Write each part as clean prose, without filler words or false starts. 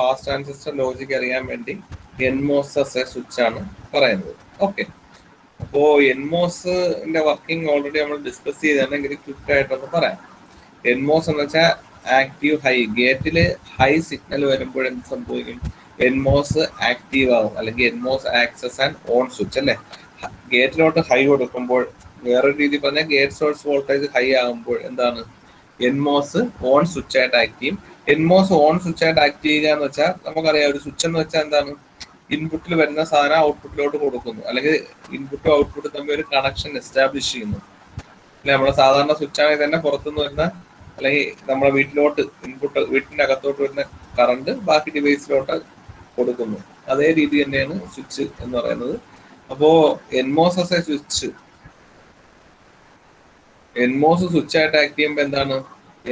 Fast transistor logic അറിയാൻ വേണ്ടി NMOS switch ആണ് പറയുന്നത്. ഓക്കെ, അപ്പോ NMOSന്റെ വർക്കിംഗ് ഓൾറെഡി നമ്മൾ ഡിസ്കസ് ചെയ്തിട്ടുണ്ടെങ്കിൽ ക്വിക്ക് ആയിട്ടൊന്ന് പറയാം. NMOS എന്ന് വെച്ചാൽ ആക്റ്റീവ് ഹൈ, ഗേറ്റില് ഹൈ സിഗ്നൽ വരുമ്പോൾ എന്ത് സംഭവിക്കും? NMOS ആക്റ്റീവ് ആവും, അല്ലെങ്കിൽ NMOS access and on switch അല്ലേ. ഗേറ്റിലോട്ട് ഹൈ കൊടുക്കുമ്പോൾ, വേറൊരു രീതി പറഞ്ഞാൽ ഗേറ്റ് സോഴ്സ് വോൾട്ടേജ് ഹൈ ആകുമ്പോൾ എന്താണ്? NMOS ഓൺ സ്വിച്ച് ആയിട്ട് ആക്ട് ചെയ്യും. NMOS ഓൺ സ്വിച്ച് ആയിട്ട് ആക്ട് ചെയ്യുക എന്ന് വെച്ചാൽ നമുക്കറിയാം, ഒരു സ്വിച്ച് എന്ന് വെച്ചാൽ എന്താണ്? ഇൻപുട്ടിൽ വരുന്ന സാധനം ഔട്ട്പുട്ടിലോട്ട് കൊടുക്കുന്നു, അല്ലെങ്കിൽ ഇൻപുട്ടും ഔട്ട്പുട്ടും തമ്മിൽ ഒരു കണക്ഷൻ എസ്റ്റാബ്ലിഷ് ചെയ്യുന്നു. അല്ലെ, നമ്മുടെ സാധാരണ സ്വിച്ച് ആണെങ്കിൽ തന്നെ പുറത്തുനിന്ന് വരുന്ന, അല്ലെങ്കിൽ നമ്മുടെ വീട്ടിലോട്ട് ഇൻപുട്ട്, വീട്ടിന്റെ അകത്തോട്ട് വരുന്ന കറണ്ട് ബാക്കി ഡിവൈസിലോട്ട് കൊടുക്കുന്നു. അതേ രീതി തന്നെയാണ് സ്വിച്ച് എന്ന് പറയുന്നത്. അപ്പോ NMOS സ്വിച്ച് ആയിട്ട് ആക്ട് ചെയ്യുമ്പോൾ എന്താണ്?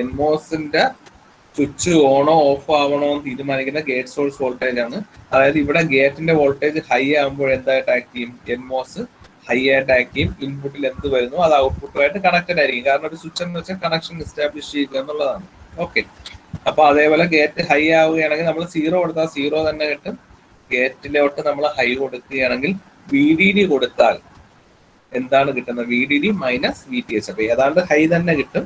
NMOSന്റെ സ്വിച്ച് ഓണോ ഓഫ് ആവണോ എന്ന് തീരുമാനിക്കുന്ന ഗേറ്റ് സോഴ്സ് വോൾട്ടേജ് ആണ്. അതായത് ഇവിടെ ഗേറ്റിന്റെ വോൾട്ടേജ് ഹൈ ആകുമ്പോൾ എന്തായിട്ട് ആക്ട് ചെയ്യും? NMOS ഹൈ ആയിട്ട് ആക്ട് ചെയ്യും. ഇൻപുട്ടിൽ എന്ത് വരുന്നു അത് ഔട്ട്പുട്ടുമായിട്ട് കണക്റ്റഡ് ആയിരിക്കും. കാരണം ഒരു സ്വിച്ച് എന്ന് വെച്ചാൽ കണക്ഷൻ എസ്റ്റാബ്ലിഷ് ചെയ്യുക എന്നുള്ളതാണ്. ഓക്കെ, അപ്പൊ അതേപോലെ ഗേറ്റ് ഹൈ ആവുകയാണെങ്കിൽ നമ്മൾ 0 കൊടുത്താൽ 0 തന്നെ കിട്ടും. ഗേറ്റിലോട്ട് നമ്മൾ ഹൈ കൊടുക്കുകയാണെങ്കിൽ VDD കൊടുത്താൽ എന്താണ് കിട്ടുന്നത്? VDD minus VTH. അപ്പൊ ഏതാണ്ട് ഹൈ തന്നെ കിട്ടും,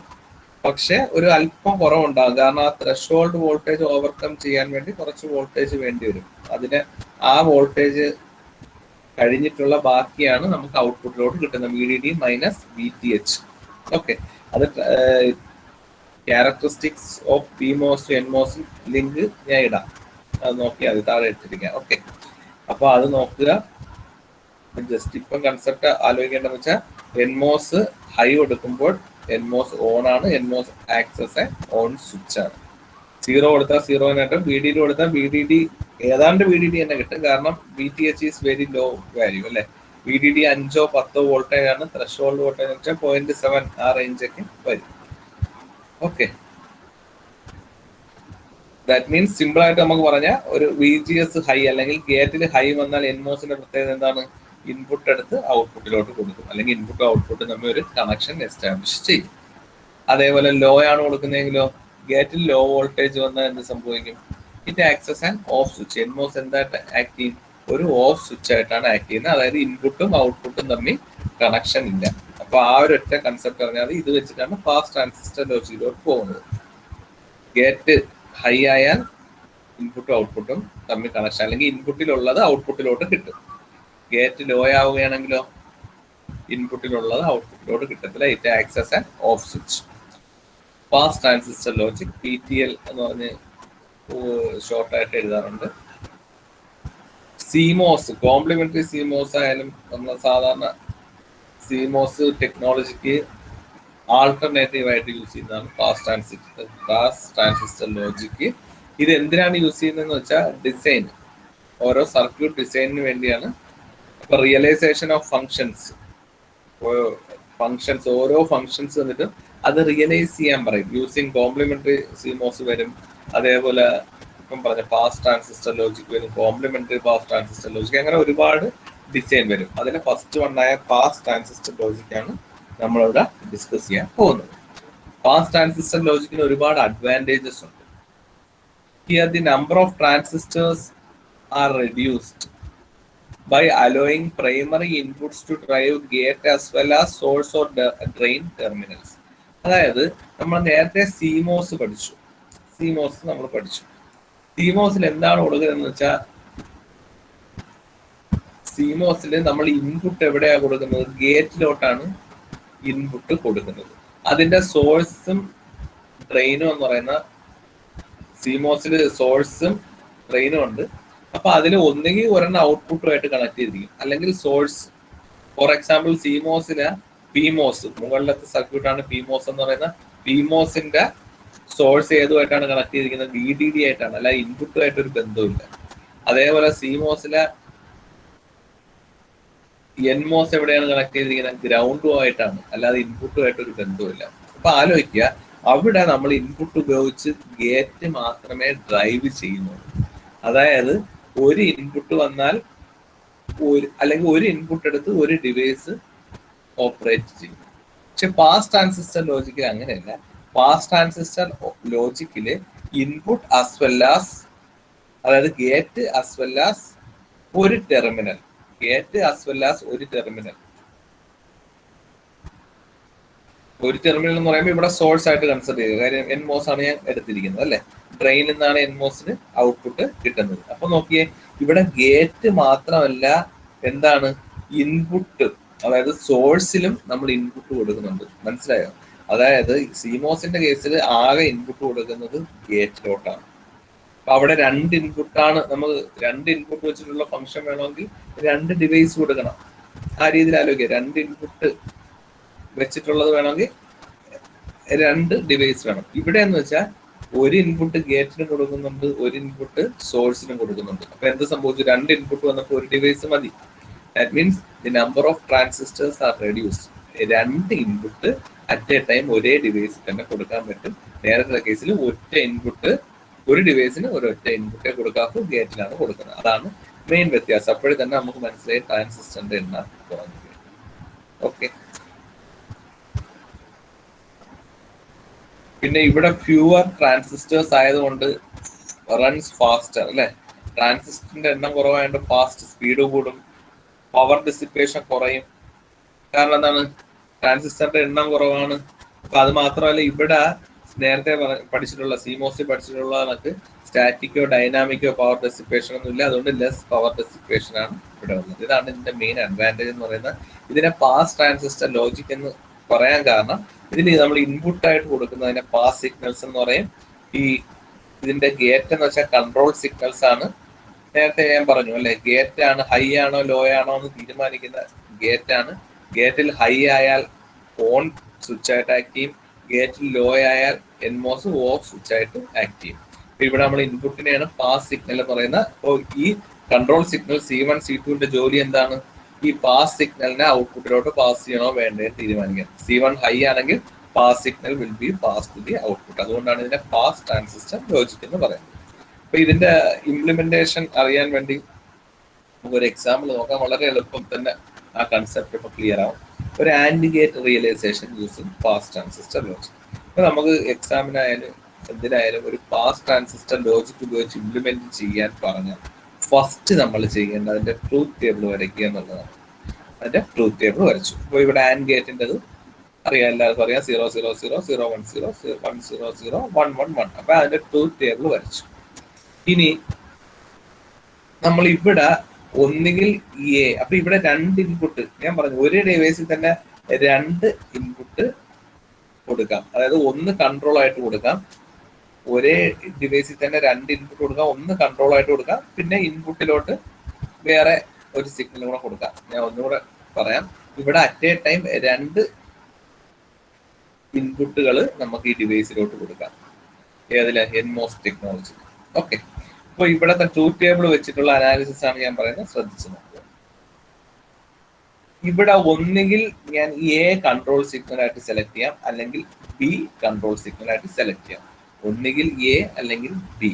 പക്ഷെ ഒരു അല്പം കുറവുണ്ടാകും. കാരണം ആ ത്രെഷോൾഡ് വോൾട്ടേജ് ഓവർകം ചെയ്യാൻ വേണ്ടി കുറച്ച് വോൾട്ടേജ് വേണ്ടി വരും. അതിന് ആ വോൾട്ടേജ് കഴിഞ്ഞിട്ടുള്ള ബാക്കിയാണ് നമുക്ക് ഔട്ട്പുട്ടിലോട്ട് കിട്ടുന്നത്, VDD മൈനസ് VTH. ഓക്കെ, അത് characteristics of PMOS to NMOS link ഞാൻ ഇടാം, അത് നോക്കിയാൽ അത് താഴെ ഇട്ടിരിക്കാം. ഓക്കെ, അപ്പൊ അത് നോക്കുക. ജസ്റ്റ് ഇപ്പം കൺസെപ്റ്റ് ആലോചിക്കേണ്ടതെന്ന് വെച്ചാൽ NMOS ഹൈ കൊടുക്കുമ്പോൾ NMOS ഓൺ ആണ്, NMOS ആക്സസ് ഓൺ സ്വിച്ച് ആണ്. 0 കൊടുത്താൽ 0 കിട്ടും, VDD കൊടുത്താൽ VDD ഏതാണ്ട് VDD തന്നെ കിട്ടും. കാരണം VTH is very low value അല്ലെ. VDD 5 or 10 വോൾട്ടേജ് ആണ്, ത്രെഷോൾഡ് വോൾട്ടേജ് എന്ന് വെച്ചാൽ 0.7 ആ റേഞ്ച് ഒക്കെ വരും. ഓക്കെ, ദാറ്റ് മീൻസ് സിമ്പിൾ ആയിട്ട് നമുക്ക് പറഞ്ഞാൽ ഒരു VGS ഹൈ അല്ലെങ്കിൽ ഗേറ്റിൽ ഹൈ വന്നാൽ NMOSന്റെ പ്രത്യേകത എന്താണ്? ഇൻപുട്ട് എടുത്ത് ഔട്ട്പുട്ടിലോട്ട് കൊടുക്കും, അല്ലെങ്കിൽ ഇൻപുട്ടും ഔട്ട്പുട്ടും തമ്മിൽ ഒരു കണക്ഷൻ എസ്റ്റാബ്ലിഷ് ചെയ്യും. അതേപോലെ ലോ ആണ് കൊടുക്കുന്നതെങ്കിലോ, ഗേറ്റിൽ ലോ വോൾട്ടേജ് വന്നാൽ എന്ത് സംഭവിക്കും? It access and off switch. NMOS എന്തായിട്ട് ആക്ട് ചെയ്യും? ഒരു ഓഫ് സ്വിച്ച് ആയിട്ടാണ് ആക്ട് ചെയ്യുന്നത്. അതായത് ഇൻപുട്ടും ഔട്ട്പുട്ടും തമ്മിൽ കണക്ഷൻ ഇല്ല. അപ്പൊ ആ ഒരു ഒറ്റ കൺസെപ്റ്റ് പറഞ്ഞാൽ ഇത് വെച്ചിട്ടാണ് ഫാസ്റ്റ് ട്രാൻസിസ്റ്റർ ലോജിക്കിലോട്ട് പോകുന്നത്. ഗേറ്റ് ഹൈ ആയാൽ ഇൻപുട്ടും ഔട്ട്പുട്ടും തമ്മിൽ കണക്ഷൻ, അല്ലെങ്കിൽ ഇൻപുട്ടിലുള്ളത് ഔട്ട്പുട്ടിലോട്ട് കിട്ടും. ഗേറ്റ് ലോ ആവുകയാണെങ്കിലോ ഇൻപുട്ടിലുള്ളത് ഔട്ട്പുട്ടിലോട്ട് കിട്ടത്തില്ല. It access and off switch. Fast transistor logic, PTL എന്ന് പറഞ്ഞ് ഷോർട്ടായിട്ട് എഴുതാറുണ്ട്. CMOS, കോംപ്ലിമെന്ററി CMOS ആയാലും നമ്മൾ സാധാരണ CMOS ടെക്നോളജിക്ക് ആൾട്ടർനേറ്റീവ് ആയിട്ട് യൂസ് ചെയ്യുന്നതാണ് ഫാസ്റ്റ് ട്രാൻസിസ്റ്റർ ലോജിക്ക്. ഇത് എന്തിനാണ് യൂസ് ചെയ്യുന്നതെന്ന് വെച്ചാൽ ഡിസൈൻ, ഓരോ സർക്യൂട്ട് ഡിസൈനിന് വേണ്ടിയാണ്. അപ്പൊ റിയലൈസേഷൻ ഓഫ് ഫങ്ഷൻസ്, ഓരോ ഫങ്ഷൻസ് വന്നിട്ട് അത് റിയലൈസ് ചെയ്യാൻ പറയും. യൂസിങ് കോംപ്ലിമെന്ററി CMOS വരും. അതേപോലെ ഇപ്പം പറഞ്ഞ ഫാസ്റ്റ് ട്രാൻസിസ്റ്റർ ലോജിക് വരും, കോംപ്ലിമെന്ററി ഫാസ്റ്റ് ട്രാൻസിസ്റ്റർ ലോജിക്, അങ്ങനെ ഒരുപാട് ഡിസൈൻ വരും. അതിന് ഫസ്റ്റ് വണ്ണായ ഫാസ്റ്റ് ട്രാൻസിസ്റ്റർ ലോജിക് ആണ് നമ്മളിവിടെ ഡിസ്കസ് ചെയ്യാൻ പോകുന്നത്. ഫാസ്റ്റ് ട്രാൻസിസ്റ്റർ ലോജിക്കിന് ഒരുപാട് അഡ്വാൻറ്റേജസ് ഉണ്ട്. Here the number of transistors R reduced by allowing primary inputs to drive gate as well as source or drain terminals. അതായത് നമ്മൾ നേരത്തെ CMOS പഠിച്ചു. CMOSൽ എന്താണ് കൊടുക്കുന്നതെന്ന് വെച്ചാൽ, CMOSൽ നമ്മൾ ഇൻപുട്ട് എവിടെയാണ് കൊടുക്കുന്നത്? ഗേറ്റിലോട്ടാണ് ഇൻപുട്ട് കൊടുക്കുന്നത്. അതിന്റെ സോഴ്സും ഡ്രെയിനും എന്ന് പറയുന്ന, CMOSൽ സോഴ്സും ഡ്രെയിനും ഉണ്ട്. അപ്പൊ അതിൽ ഒന്നുകിൽ ഒരെണ്ണം ഔട്ട്പുട്ടുമായിട്ട് കണക്ട് ചെയ്തിരിക്കും, അല്ലെങ്കിൽ സോഴ്സ്. ഫോർ എക്സാമ്പിൾ CMOSന് PMOS, മുകളിലത്തെ സർക്യൂട്ടാണ് PMOS എന്ന് പറയുന്ന, PMOSന്റെ സോഴ്സ് ഏതുമായിട്ടാണ് കണക്ട് ചെയ്തിരിക്കുന്നത്? VDD ആയിട്ടാണ്, അല്ല ഇൻപുട്ടുമായിട്ട് ഒരു ബന്ധവുമില്ല. അതേപോലെ CMOSലെ NMOS എവിടെയാണ് കണക്ട് ചെയ്തിരിക്കുന്നത്? ഗ്രൗണ്ടുമായിട്ടാണ്, അല്ലാതെ ഇൻപുട്ടുമായിട്ട് ഒരു ബന്ധവുമില്ല. അപ്പൊ ആലോചിക്കുക, അവിടെ നമ്മൾ ഇൻപുട്ട് ഉപയോഗിച്ച് ഗേറ്റ് മാത്രമേ ഡ്രൈവ് ചെയ്യുന്നുള്ളൂ. അതായത് ഒരു ഇൻപുട്ട് വന്നാൽ അല്ലെങ്കിൽ ഒരു ഇൻപുട്ട് എടുത്ത് ഒരു ഡിവൈസ് ഓപ്പറേറ്റ് ചെയ്യും. പക്ഷെ ഫാസ്റ്റ് ട്രാൻസിസ്റ്റർ ലോജിക്കിൽ അങ്ങനെയല്ല. ഫാസ്റ്റ് ട്രാൻസിസ്റ്റർ ലോജിക്കില് ഇൻപുട്ട് ആസ് വെൽ ആസ് അതായത് ഗേറ്റ് ആസ് വെൽ ആസ് ഒരു terminal, gate as well as ഒരു ടെർമിനൽ. ഒരു ടെർമിനൽ എന്ന് പറയുമ്പോൾ ഇവിടെ സോഴ്സ് ആയിട്ട് കൺസിഡർ ചെയ്യുക, കാര്യം എൻമോസ് ആണ് ഞാൻ എടുത്തിരിക്കുന്നത് അല്ലെ. ഡ്രെയിനിൽ നിന്നാണ് എൻമോസിന് ഔട്ട്പുട്ട് കിട്ടുന്നത്. അപ്പൊ നോക്കിയേ, ഇവിടെ ഗേറ്റ് മാത്രമല്ല, എന്താണ് ഇൻപുട്ട്, അതായത് സോഴ്സിലും നമ്മൾ ഇൻപുട്ട് കൊടുക്കുന്നുണ്ട്. മനസ്സിലായോ? അതായത് സിമോസിന്റെ കേസിൽ ആകെ ഇൻപുട്ട് കൊടുക്കുന്നത് ഗേറ്റിലോട്ടാണ്. അപ്പൊ അവിടെ രണ്ട് ഇൻപുട്ടാണ്, നമ്മൾ രണ്ട് ഇൻപുട്ട് വെച്ചിട്ടുള്ള ഫംഗ്ഷൻ വേണമെങ്കിൽ രണ്ട് ഡിവൈസ് കൊടുക്കണം. ആ രീതിയിൽ ആലോചിക്കുക, രണ്ട് ഇൻപുട്ട് വെച്ചിട്ടുള്ളത് വേണമെങ്കിൽ രണ്ട് ഡിവൈസ് വേണം. ഇവിടെ എന്ന് വെച്ചാൽ ഒരു ഇൻപുട്ട് ഗേറ്റിനും കൊടുക്കുന്നുണ്ട്, ഒരു ഇൻപുട്ട് സോഴ്സിനും കൊടുക്കുന്നുണ്ട്. അപ്പൊ എന്ത് സംഭവിച്ചു? രണ്ട് ഇൻപുട്ട് വന്നപ്പോൾ ഒരു ഡിവൈസ് മതി. That means the number of transistors R reduced. രണ്ട് ഇൻപുട്ട് അറ്റ് എ ടൈം ഒരേ ഡിവൈസിൽ തന്നെ കൊടുക്കാൻ പറ്റും. നേരത്തെ കേസിൽ ഒറ്റ ഇൻപുട്ട് ഒരു ഡിവൈസിന് ഒരൊറ്റ ഇൻപുട്ടേ കൊടുക്കാത്ത ഗേറ്റിലാണ് കൊടുക്കുന്നത്. അതാണ് മെയിൻ വ്യത്യാസം. അപ്പോഴേ തന്നെ നമുക്ക് മനസ്സിലായി ട്രാൻസിസ്റ്ററിന്റെ എണ്ണം കുറഞ്ഞു. ഓക്കെ, പിന്നെ ഇവിടെ ഫ്യൂവർ ട്രാൻസിസ്റ്റേഴ്സ് ആയതുകൊണ്ട് റൺസ് ഫാസ്റ്റർ അല്ലെ. ട്രാൻസിസ്റ്ററിന്റെ എണ്ണം കുറവായതുകൊണ്ട് ഫാസ്റ്റ് സ്പീഡ് കൂടും, പവർ ഡിസിപ്പേഷൻ കുറയും. കാരണം എന്താണ്? ട്രാൻസിസ്റ്ററിന്റെ എണ്ണം കുറവാണ്. അപ്പൊ അത് മാത്രമല്ല, ഇവിടെ നേരത്തെ പഠിച്ചിട്ടുള്ള സിമോസിൽ പഠിച്ചിട്ടുള്ള കണക്ക് സ്റ്റാറ്റിക്കോ ഡൈനാമിക്കോ പവർ ഡെസിപ്പേഷൻ ഒന്നും ഇല്ല. അതുകൊണ്ട് ലെസ് പവർ ഡെസിപ്പേഷൻ ആണ് ഇവിടെ വന്നത്. ഇതാണ് ഇതിന്റെ മെയിൻ അഡ്വാൻറ്റേജ് എന്ന് പറയുന്നത്. ഇതിനെ പാസ് ട്രാൻസിസ്റ്റർ ലോജിക് എന്ന് പറയാൻ കാരണം, ഇതിന് നമ്മൾ ഇൻപുട്ട് ആയിട്ട് കൊടുക്കുന്നതിനെ പാസ് സിഗ്നൽസ് എന്ന് പറയും. ഈ ഇതിന്റെ ഗേറ്റ് എന്ന് വെച്ചാൽ കൺട്രോൾ സിഗ്നൽസ് ആണ്. നേരത്തെ ഞാൻ പറഞ്ഞു അല്ലെ, ഗേറ്റ് ആണ് ഹൈ ആണോ ലോ ആണോ എന്ന് തീരുമാനിക്കുന്ന ഗേറ്റ് ആണ്. ഗേറ്റിൽ ഹൈ ആയാൽ ഓൺ സ്വിച്ച് ആയിട്ട് ആക്ട് ചെയ്യും, ഗേറ്റിൽ ലോ ആയാൽ എൻമോസ് ഓഫ് സ്വിച്ച് ആയിട്ട് ആക്ട് ചെയ്യും. ഇവിടെ നമ്മൾ ഇൻപുട്ടിനെയാണ് പാസ് സിഗ്നൽ എന്ന് പറയുന്നത്. അപ്പോൾ ഈ കൺട്രോൾ സിഗ്നൽ C1 C2ന്റെ ജോലി എന്താണ്? ഈ പാസ് സിഗ്നലിനെ ഔട്ട്പുട്ടിലോട്ട് പാസ് ചെയ്യണോ വേണ്ടേ തീരുമാനിക്കാൻ. C1 ഹൈ ആണെങ്കിൽ pass signal will be pass to the output. അതുകൊണ്ടാണ് ഇതിനെ പാസ് ട്രാൻസിസ്റ്റർ ലോജിക് എന്ന് പറയുന്നത്. അപ്പൊ ഇതിന്റെ ഇംപ്ലിമെന്റേഷൻ അറിയാൻ വേണ്ടി നമുക്ക് ഒരു എക്സാമ്പിൾ നോക്കാം. വളരെ എളുപ്പം തന്നെ ആ കൺസെപ്റ്റ് ഇപ്പൊ ക്ലിയർ ആവും. ഒരു and gate realisation using pass transistor logic. ഇപ്പൊ നമുക്ക് എക്സാമിനായാലും എന്തിനായാലും ഒരു പാസ് ട്രാൻസിസ്റ്റർ ലോജിക് ഉപയോഗിച്ച് ഇംപ്ലിമെന്റ് ചെയ്യാൻ പറഞ്ഞാൽ ഫസ്റ്റ് നമ്മൾ ചെയ്യേണ്ടത് അതിന്റെ ട്രൂത്ത് ടേബിൾ വരയ്ക്കുക എന്നുള്ളതാണ്. അതിന്റെ ട്രൂത്ത് ടേബിൾ വരച്ചു. അപ്പോൾ ഇവിടെ ആൻഡ് ഗേറ്റിൻ്റെത് അറിയാം, എല്ലാവർക്കും അറിയാം. 0 0 0 0 1 0 1 0 0 1 1 1. അപ്പൊ അതിന്റെ ട്രൂത്ത് ടേബിൾ വരച്ചു. ഇനി നമ്മൾ ഇവിടെ ഒന്നുകിൽ എ, അപ്പൊ ഇവിടെ രണ്ട് ഇൻപുട്ട് ഞാൻ പറഞ്ഞു, ഒരേ ഡിവൈസിൽ തന്നെ രണ്ട് ഇൻപുട്ട് കൊടുക്കാം. അതായത് ഒന്ന് കൺട്രോൾ ആയിട്ട് കൊടുക്കാം, ഒരേ ഡിവൈസിൽ തന്നെ രണ്ട് ഇൻപുട്ട് കൊടുക്കാം. ഒന്ന് കൺട്രോൾ ആയിട്ട് കൊടുക്കാം, പിന്നെ ഇൻപുട്ടിലോട്ട് വേറെ ഒരു സിഗ്നൽ കൂടെ കൊടുക്കാം. ഞാൻ ഒന്നുകൂടെ പറയാം. ഇവിടെ അറ്റ് എ ടൈം രണ്ട് ഇൻപുട്ടുകൾ നമുക്ക് ഈ ഡിവൈസിലോട്ട് കൊടുക്കാം. ഏതിലെ? NMOS technology. ഓക്കെ, അപ്പൊ ഇവിടത്തെ ട്രൂത്ത് ടേബിൾ വെച്ചിട്ടുള്ള അനാലിസിസ് ആണ് ഞാൻ പറയുന്നത്. ശ്രദ്ധിച്ചു നോക്കുക. ഇവിടെ ഒന്നുകിൽ ഞാൻ എ കൺട്രോൾ സിഗ്നൽ ആയിട്ട് സെലക്ട് ചെയ്യാം, അല്ലെങ്കിൽ ബി കൺട്രോൾ സിഗ്നൽ ആയിട്ട് സെലക്ട് ചെയ്യാം. ഒന്നുകിൽ എ അല്ലെങ്കിൽ ബി.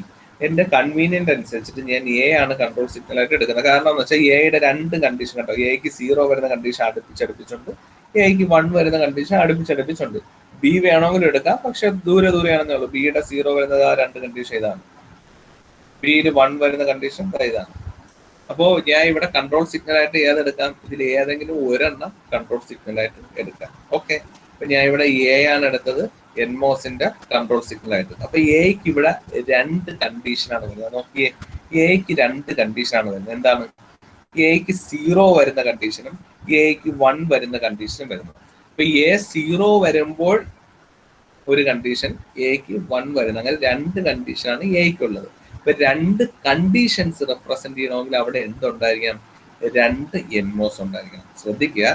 എന്റെ കൺവീനിയന്റ് അനുസരിച്ചിട്ട് ഞാൻ എ ആണ് കൺട്രോൾ സിഗ്നൽ ആയിട്ട് എടുക്കുന്നത്. കാരണം എന്ന് വെച്ചാൽ എയുടെ രണ്ട് കണ്ടീഷൻ കണ്ടോ, എക്ക് 0 വരുന്ന കണ്ടീഷൻ അടുപ്പിച്ചടുപ്പിച്ചുണ്ട്, എക്ക് 1 വരുന്ന കണ്ടീഷൻ അടുപ്പിച്ചടുപ്പിച്ചുണ്ട്. ബി വേണമെങ്കിലും എടുക്കാം, പക്ഷെ ദൂരെ ദൂരെയാണെന്നേ ഉള്ളൂ. ബിയുടെ 0 വരുന്നത് ആ രണ്ട് കണ്ടീഷൻ ഇതാണ്, ബിയിൽ 1 വരുന്ന കണ്ടീഷൻ ഇതാണ്. അപ്പോ ഞാൻ ഇവിടെ കൺട്രോൾ സിഗ്നൽ ആയിട്ട് ഏതെടുക്കാം? ഇതിൽ ഏതെങ്കിലും ഒരെണ്ണം കൺട്രോൾ സിഗ്നൽ ആയിട്ട് എടുക്കാം. ഓക്കെ, അപ്പൊ ഞാൻ ഇവിടെ എ ആണ് എടുത്തത് എൻമോസിന്റെ കൺട്രോൾ സിഗ്നൽ ആയിട്ട്. അപ്പൊ എക്ക് ഇവിടെ രണ്ട് കണ്ടീഷനാണ് വരുന്നത്. നോക്കിയേ, എക്ക് രണ്ട് കണ്ടീഷനാണ് വരുന്നത്. എന്താണ്? എക്ക് 0 വരുന്ന കണ്ടീഷനും എക്ക് 1 വരുന്ന കണ്ടീഷനും വരുന്നു. അപ്പൊ എ 0 വരുമ്പോൾ ഒരു കണ്ടീഷൻ, എക്ക് 1 വരുന്നത്, അങ്ങനെ രണ്ട് കണ്ടീഷനാണ് എക്കുള്ളത്. ഇപ്പൊ രണ്ട് കണ്ടീഷൻസ് റെപ്രസെന്റ് ചെയ്യണമെങ്കിൽ അവിടെ എന്തുണ്ടായിരിക്കണം? രണ്ട് എൻമോസ് ഉണ്ടായിരിക്കണം. ശ്രദ്ധിക്കുക,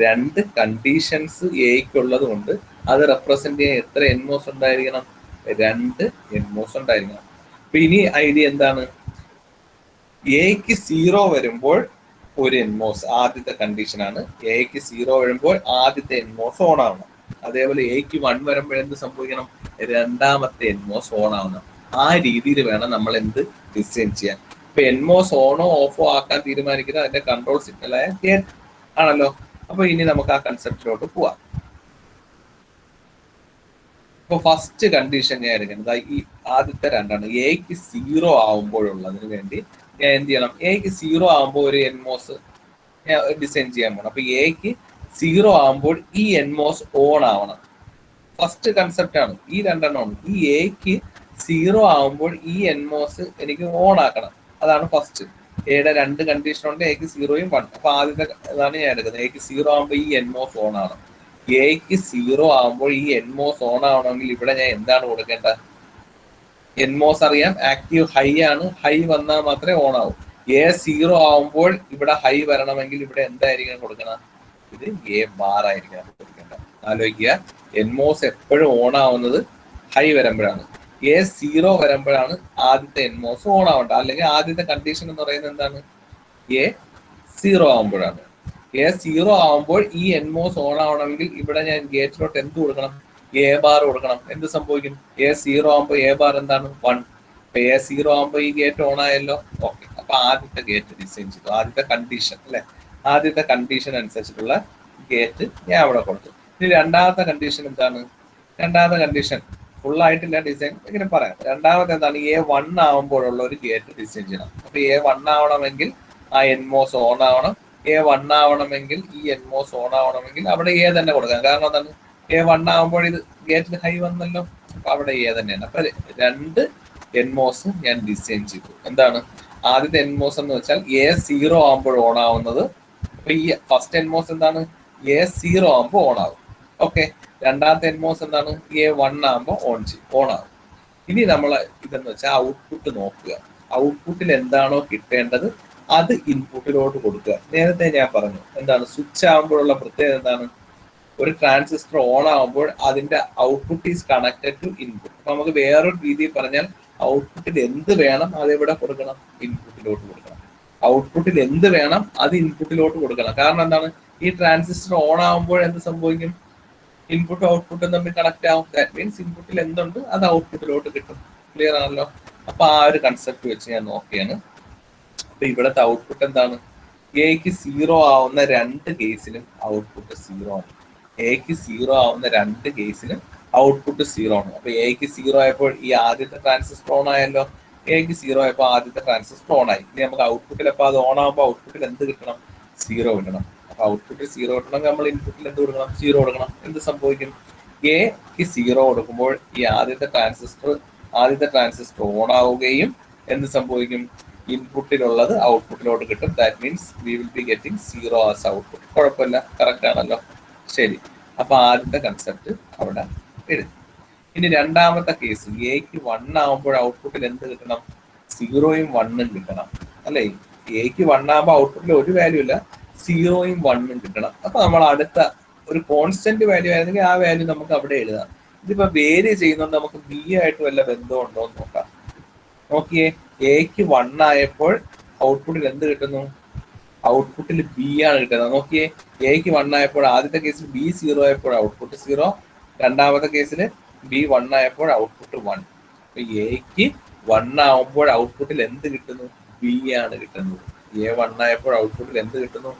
രണ്ട് കണ്ടീഷൻസ് എക്കുള്ളത് കൊണ്ട് അത് റെപ്രസെന്റ് ചെയ്യാൻ എത്ര എൻമോസ് ഉണ്ടായിരിക്കണം? രണ്ട് എൻമോസ് ഉണ്ടായിരിക്കണം. അപ്പൊ ഇനി ഐഡിയ എന്താണ്? എക്ക് 0 വരുമ്പോൾ ഒരു എൻമോസ്, ആദ്യത്തെ കണ്ടീഷനാണ്. എക്ക് 0 വരുമ്പോൾ ആദ്യത്തെ എൻമോസ് ഓൺ ആവണം. അതേപോലെ എക്ക് 1 വരുമ്പോൾ എന്ത് സംഭവിക്കണം? രണ്ടാമത്തെ എൻമോസ് ഓൺ ആവണം. ആ രീതിയിൽ വേണം നമ്മൾ എന്ത് ഡിസൈൻ ചെയ്യാൻ. ഇപ്പൊ എൻമോസ് ഓണോ ഓഫോ ആക്കാൻ തീരുമാനിക്കുന്നത് അതിന്റെ കൺട്രോൾ സിഗ്നലായ ഗേറ്റ് ആണല്ലോ. അപ്പൊ ഇനി നമുക്ക് ആ കൺസെപ്റ്റിലോട്ട് പോവാം. ഇപ്പൊ ഫസ്റ്റ് കണ്ടീഷൻ ഞാൻ എടുക്കുന്നത് ഈ ആദ്യത്തെ രണ്ടാണ്. എക്ക് 0 ആവുമ്പോഴുള്ളതിന് വേണ്ടി ഞാൻ എന്ത് ചെയ്യണം? എക്ക് 0 ആവുമ്പോൾ ഒരു എൻമോസ് ഡിസൈൻ ചെയ്യാൻ പോകണം. അപ്പൊ എക്ക് 0 ആവുമ്പോൾ ഈ എൻമോസ് ഓൺ ആവണം. ഫസ്റ്റ് കൺസെപ്റ്റ് ആണ് ഈ രണ്ടെണ്ണമാണ്. ഈ എക്ക് 0 ആവുമ്പോൾ ഈ എൻമോസ് എനിക്ക് ഓൺ ആക്കണം. അതാണ് ഫസ്റ്റ്. എയുടെ രണ്ട് കണ്ടീഷൻ ഉണ്ട്, എക്ക് 0യും 1. അപ്പൊ ആദ്യത്തെ ഇതാണ് ഞാൻ എടുക്കുന്നത്. എക്ക് 0 ആവുമ്പോൾ ഈ എൻമോസ് ഓൺ ആണ്. എക്ക് 0 ആവുമ്പോൾ ഈ എൻമോസ് ഓൺ ആവണമെങ്കിൽ ഇവിടെ ഞാൻ എന്താണ് കൊടുക്കേണ്ടത്? എൻമോസ് അറിയാം, ആക്റ്റീവ് ഹൈ ആണ്. ഹൈ വന്നാൽ മാത്രമേ ഓൺ ആവൂ. എ 0 ആവുമ്പോൾ ഇവിടെ ഹൈ വരണമെങ്കിൽ ഇവിടെ എന്തായിരിക്കണം കൊടുക്കണം? ഇത് എ ബാർ ആയിരിക്കണം കൊടുക്കേണ്ടത്. ആലോചിക്കുക, എൻമോസ് എപ്പോഴും ഓൺ ആവുന്നത് ഹൈ വരുമ്പോഴാണ്. എ 0 വരുമ്പോഴാണ് ആദ്യത്തെ എൻമോസ് ഓൺ ആവേണ്ടത്. അല്ലെങ്കിൽ ആദ്യത്തെ കണ്ടീഷൻ എന്ന് പറയുന്നത് എന്താണ്? എ 0 ആവുമ്പോഴാണ്. എ 0 ആവുമ്പോൾ ഈ എൻമോസ് ഓൺ ആവണമെങ്കിൽ ഇവിടെ ഞാൻ ഗേറ്റിലോട്ട് എന്ത് കൊടുക്കണം? എ ബാർ കൊടുക്കണം. എന്ത് സംഭവിക്കും? എ 0 ആവുമ്പോൾ എ ബാർ എന്താണ്? 1. അപ്പൊ എ 0 ആവുമ്പോൾ ഈ ഗേറ്റ് ഓൺ ആയല്ലോ. ഓക്കെ, അപ്പൊ ആദ്യത്തെ ഗേറ്റ് ഡിസൈൻ ചെയ്തു. ആദ്യത്തെ കണ്ടീഷൻ അല്ലെ, ആദ്യത്തെ കണ്ടീഷൻ അനുസരിച്ചിട്ടുള്ള ഗേറ്റ് ഞാൻ അവിടെ കൊടുത്തു. ഇനി രണ്ടാമത്തെ കണ്ടീഷൻ എന്താണ്? രണ്ടാമത്തെ കണ്ടീഷൻ ഫുൾ ആയിട്ടില്ല, ഡിസൈൻ ഇങ്ങനെ പറയാം. രണ്ടാമത്തെ എന്താണ്? എ 1 ആവുമ്പോഴുള്ള ഒരു ഗേറ്റ് ഡിസൈൻ ചെയ്യണം. അപ്പൊ എ 1 ആവണമെങ്കിൽ ആ എൻമോസ് ഓൺ ആവണം. എ 1 ആവണമെങ്കിൽ ഈ എൻമോസ് ഓൺ ആവണമെങ്കിൽ അവിടെ എ തന്നെ കൊടുക്കാം. കാരണം എന്താണ്? എ 1 ആവുമ്പോൾ ഇത് ഗേറ്റിൽ ഹൈ വന്നല്ലോ, അപ്പൊ അവിടെ എ തന്നെയാണ്. അപ്പൊ രണ്ട് എൻമോസ് ഞാൻ ഡിസൈൻ ചെയ്തു. എന്താണ് ആദ്യത്തെ എൻമോസ് എന്ന് വെച്ചാൽ എ 0 ആവുമ്പോൾ ഓൺ ആവുന്നത്. അപ്പൊ ഈ ഫസ്റ്റ് എൻമോസ് എന്താണ്? എ 0 ആവുമ്പോൾ ഓൺ ആവും. ഓക്കെ, രണ്ടാമത്തെ എൻമോസ് എന്താണ്? എ 1 ആകുമ്പോൾ ഓൺ ആവും. ഇനി നമ്മൾ ഇതെന്ന് വെച്ചാൽ ഔട്ട്പുട്ട് നോക്കുക. ഔട്ട്പുട്ടിൽ എന്താണോ കിട്ടേണ്ടത് അത് ഇൻപുട്ടിലോട്ട് കൊടുക്കുക. നേരത്തെ ഞാൻ പറഞ്ഞു എന്താണ് സ്വിച്ച് ആകുമ്പോഴുള്ള പ്രത്യേകത എന്താണ്? ഒരു ട്രാൻസിസ്റ്റർ ഓൺ ആകുമ്പോൾ അതിന്റെ output is connected to input. അപ്പൊ നമുക്ക് വേറൊരു രീതിയിൽ പറഞ്ഞാൽ ഔട്ട്പുട്ടിൽ എന്ത് വേണം അത് എവിടെ കൊടുക്കണം? ഇൻപുട്ടിലോട്ട് കൊടുക്കണം. ഔട്ട്പുട്ടിൽ എന്ത് വേണം അത് ഇൻപുട്ടിലോട്ട് കൊടുക്കണം. കാരണം എന്താണ്? ഈ ട്രാൻസിസ്റ്റർ ഓൺ ആകുമ്പോൾ എന്ത് സംഭവിക്കും? ഇൻപുട്ടും ഔട്ട്പുട്ടും തമ്മിൽ കണക്ട് ആവും. ദാറ്റ് മീൻസ് ഇൻപുട്ടിൽ എന്തുണ്ട് അത് ഔട്ട്പുട്ടിലോട്ട് കിട്ടും. ക്ലിയർ ആണല്ലോ? അപ്പൊ ആ ഒരു കൺസെപ്റ്റ് വെച്ച് ഞാൻ നോക്കിയാണ്. അപ്പൊ ഇവിടുത്തെ ഔട്ട്പുട്ട് എന്താണ്? എക്ക് 0 ആവുന്ന രണ്ട് കേസിലും ഔട്ട്പുട്ട് 0 ആണ്. എക്ക് 0 ആവുന്ന രണ്ട് കേസിലും ഔട്ട്പുട്ട് 0 ആണ്. അപ്പൊ എക്ക് 0 ആയപ്പോൾ ഈ ആദ്യത്തെ ട്രാൻസിസ്റ്റർ ഓൺ ആയല്ലോ. എക്ക് 0 ആയപ്പോൾ ആദ്യത്തെ ട്രാൻസിസ്റ്റർ ഓൺ ആയി. ഇനി നമുക്ക് ഔട്ട്പുട്ടിൽ അപ്പൊ അത് ഓൺ ആകുമ്പോൾ ഔട്ട്പുട്ടിൽ എന്ത് കിട്ടണം? 0 കിട്ടണം. അപ്പൊ ഔട്ട്പുട്ടിൽ 0 കിട്ടണമെങ്കിൽ നമ്മൾ ഇൻപുട്ടിൽ എന്ത് കൊടുക്കണം? 0 കൊടുക്കണം. എന്ത് സംഭവിക്കും? എക്ക് 0 കൊടുക്കുമ്പോൾ ഈ ആദ്യത്തെ ട്രാൻസിസ്റ്റർ ഓൺ ആവുകയും എന്ത് സംഭവിക്കും? ഇൻപുട്ടിലുള്ളത് ഔട്ട്പുട്ടിലോട്ട് കിട്ടും. That means we will be getting 0 as output. കുഴപ്പമില്ല, കറക്റ്റ് ആണല്ലോ? ശരി, അപ്പൊ ആദ്യത്തെ കൺസെപ്റ്റ് അവിടെ എഴുതി. ഇനി രണ്ടാമത്തെ കേസ്, എക്ക് 1 ആവുമ്പോൾ ഔട്ട്പുട്ടിൽ എന്ത് കിട്ടണം? 0യും 1ഉം കിട്ടണം അല്ലേ? എക്ക് 1 ആകുമ്പോൾ ഔട്ട്പുട്ടിൽ ഒരു വാല്യൂ ഇല്ല, 0യും 1ഉം കിട്ടണം. അപ്പൊ നമ്മൾ അടുത്ത ഒരു കോൺസ്റ്റന്റ് വാല്യൂ ആയിരുന്നെങ്കിൽ ആ വാല്യൂ നമുക്ക് അവിടെ എഴുതാം. ഇതിപ്പോ വേരി ചെയ്യുന്നത് നമുക്ക് ബി ആയിട്ട് വല്ല ബന്ധമുണ്ടോ എന്ന് നോക്കാം. നോക്കിയേ, എക്ക് 1 ആയപ്പോൾ ഔട്ട്പുട്ടിൽ എന്ത് കിട്ടുന്നു? ഔട്ട്പുട്ടിൽ ബി ആണ് കിട്ടുന്നത്. നോക്കിയേ, എക്ക് 1 ആയപ്പോൾ ആദ്യത്തെ കേസിൽ ബി 0 ആയപ്പോൾ ഔട്ട്പുട്ട് 0, രണ്ടാമത്തെ കേസിൽ ബി 1 ആയപ്പോൾ ഔട്ട്പുട്ട് 1. അപ്പൊ എക്ക് 1 ആവുമ്പോൾ ഔട്ട്പുട്ടിൽ എന്ത് കിട്ടുന്നു? ബി ആണ് കിട്ടുന്നത്. എ 1 ആയപ്പോൾ ഔട്ട്പുട്ടിൽ എന്ത് കിട്ടുന്നു?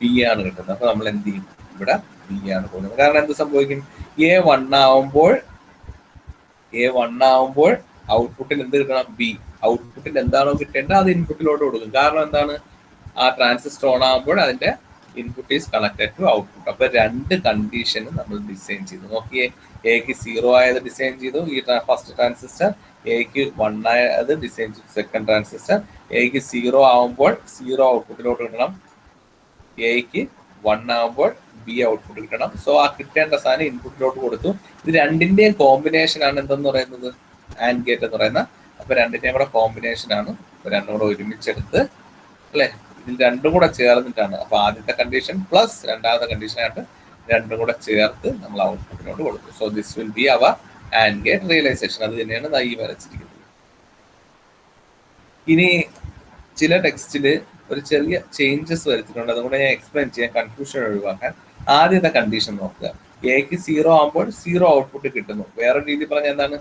ബി ആണ് കിട്ടുന്നത്. അപ്പൊ നമ്മൾ എന്ത് ചെയ്യും? ഇവിടെ ബി ആണ് പോകുന്നത്. കാരണം എന്ത് സംഭവിക്കും? എ 1 ആവുമ്പോൾ ഔട്ട്പുട്ടിൽ എന്ത് കിട്ടണം? ബി. ഔട്ട്പുട്ടിൽ എന്താണോ കിട്ടേണ്ടത് അത് ഇൻപുട്ടിലോട്ട് കൊടുക്കും. കാരണം എന്താണ്? ആ ട്രാൻസിസ്റ്റർ ഓൺ ആകുമ്പോൾ അതിന്റെ input is connected to output. അപ്പൊ രണ്ട് കണ്ടീഷനും നമ്മൾ ഡിസൈൻ ചെയ്തു. നോക്കിയേ, എക്ക് 0 ആയത് ഡിസൈൻ ചെയ്തു ഈ ഫസ്റ്റ് ട്രാൻസിസ്റ്റർ, എക്ക് 1 ആയത് ഡിസൈൻ ചെയ്തു സെക്കൻഡ് ട്രാൻസിസ്റ്റർ. എക്ക് 0 ആവുമ്പോൾ 0 ഔട്ട്പുട്ടിലോട്ട് കിട്ടണം, എക്ക് 1 ആവുമ്പോൾ ബി ഔട്ട്പുട്ട് കിട്ടണം. സോ ആ കിട്ടേണ്ട സാധനം ഇൻപുട്ടിലോട്ട് കൊടുത്തു. ഇത് രണ്ടിന്റെയും കോമ്പിനേഷൻ ആണ് എന്തെന്ന് പറയുന്നത്? ആൻഡ് ഗേറ്റ് എന്ന് പറയുന്ന. അപ്പൊ രണ്ടിന്റെയും കൂടെ കോമ്പിനേഷൻ ആണ്. രണ്ടും കൂടെ ഒരുമിച്ചെടുത്ത് അല്ലെ, ഇതിൽ രണ്ടും കൂടെ ചേർന്നിട്ടാണ്. അപ്പൊ ആദ്യത്തെ കണ്ടീഷൻ പ്ലസ് രണ്ടാമത്തെ കണ്ടീഷൻ ആയിട്ട് രണ്ടും കൂടെ ചേർത്ത് നമ്മൾ ഔട്ട്പുട്ടിനോട് കൊടുക്കും. So this will be our and gate realisation. അത് തന്നെയാണ് ഈ വരച്ചിരിക്കുന്നത്. ഇനി ചില ടെക്സ്റ്റില് ഒരു ചെറിയ ചേഞ്ചസ് വരുത്തിയിട്ടുണ്ട്, അതുകൊണ്ട് ഞാൻ എക്സ്പ്ലെയിൻ ചെയ്യാൻ, കൺഫ്യൂഷൻ ഒഴിവാക്കാൻ. ആദ്യത്തെ കണ്ടീഷൻ നോക്കുക, എക്ക് 0 ആകുമ്പോൾ 0 ഔട്ട്പുട്ട് കിട്ടുന്നു. വേറെ രീതി പറഞ്ഞാൽ എന്താണ്?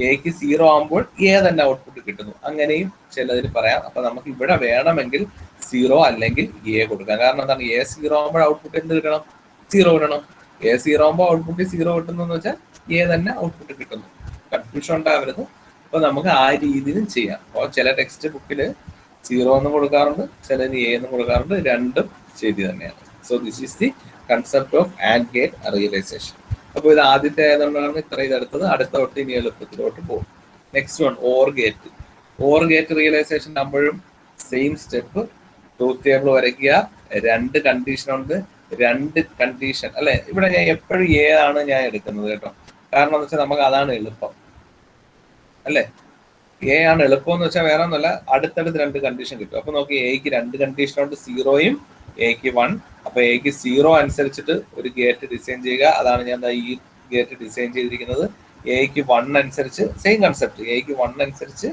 എക്ക് 0 ആകുമ്പോൾ എ തന്നെ ഔട്ട്പുട്ട് കിട്ടുന്നു. അങ്ങനെയും ചിലതിൽ പറയാം. അപ്പൊ നമുക്ക് ഇവിടെ വേണമെങ്കിൽ 0 അല്ലെങ്കിൽ എ കൊടുക്കാം. കാരണം എന്താണ്? എ 0 ആകുമ്പോൾ ഔട്ട്പുട്ട് എന്ത് കിട്ടണം? 0 കിട്ടണം. എ 0 ആകുമ്പോൾ ഔട്ട്പുട്ട് 0 കിട്ടുന്നു എന്ന് വെച്ചാൽ എ തന്നെ ഔട്ട്പുട്ട് കിട്ടുന്നു. കൺഫ്യൂഷൻ ഉണ്ടാവരുത്. അപ്പൊ നമുക്ക് ആ രീതിയിലും ചെയ്യാം. അപ്പോൾ ചില ടെക്സ്റ്റ് ബുക്കിൽ 0 എന്ന് കൊടുക്കാറുണ്ട്, ചിലത് എ എന്ന് കൊടുക്കാറുണ്ട്. രണ്ടും ശരി തന്നെയാണ്. So this is the concept of and gate realisation. അപ്പോൾ ഇത് ആദ്യത്തെ ആയതുകൊണ്ടാണ് ഇത്ര ഇതെടുത്തത്. അടുത്ത തൊട്ട് ഇനി എളുപ്പത്തിലോട്ട് പോകും. Next one OR gate. OR gate realisation ആകുമ്പോഴും സെയിം സ്റ്റെപ്പ്. ട്രൂത്ത് ടേബിൾ വരയ്ക്കുക. രണ്ട് കണ്ടീഷൻ ഉണ്ട്. രണ്ട് കണ്ടീഷൻ അല്ലെ. ഇവിടെ ഞാൻ എപ്പോഴും എ ആണ് ഞാൻ എടുക്കുന്നത് കേട്ടോ. കാരണം എന്ന് വെച്ചാൽ നമുക്ക് അതാണ് എളുപ്പം അല്ലെ. എ ആണ് എളുപ്പം എന്ന് വെച്ചാൽ വേറെ ഒന്നുമല്ല, അടുത്തടുത്ത് രണ്ട് കണ്ടീഷൻ കിട്ടും. അപ്പൊ നോക്കി എക്ക് രണ്ട് കണ്ടീഷൻ ഉണ്ട്, 0യും എക്ക് 1. അപ്പൊ എക്ക് 0 അനുസരിച്ചിട്ട് ഒരു ഗേറ്റ് ഡിസൈൻ ചെയ്യുക. അതാണ് ഞാൻ ഈ ഗേറ്റ് ഡിസൈൻ ചെയ്തിരിക്കുന്നത്. എക്ക് 1 അനുസരിച്ച് സെയിം കൺസെപ്റ്റ്. എക്ക് 1 അനുസരിച്ച്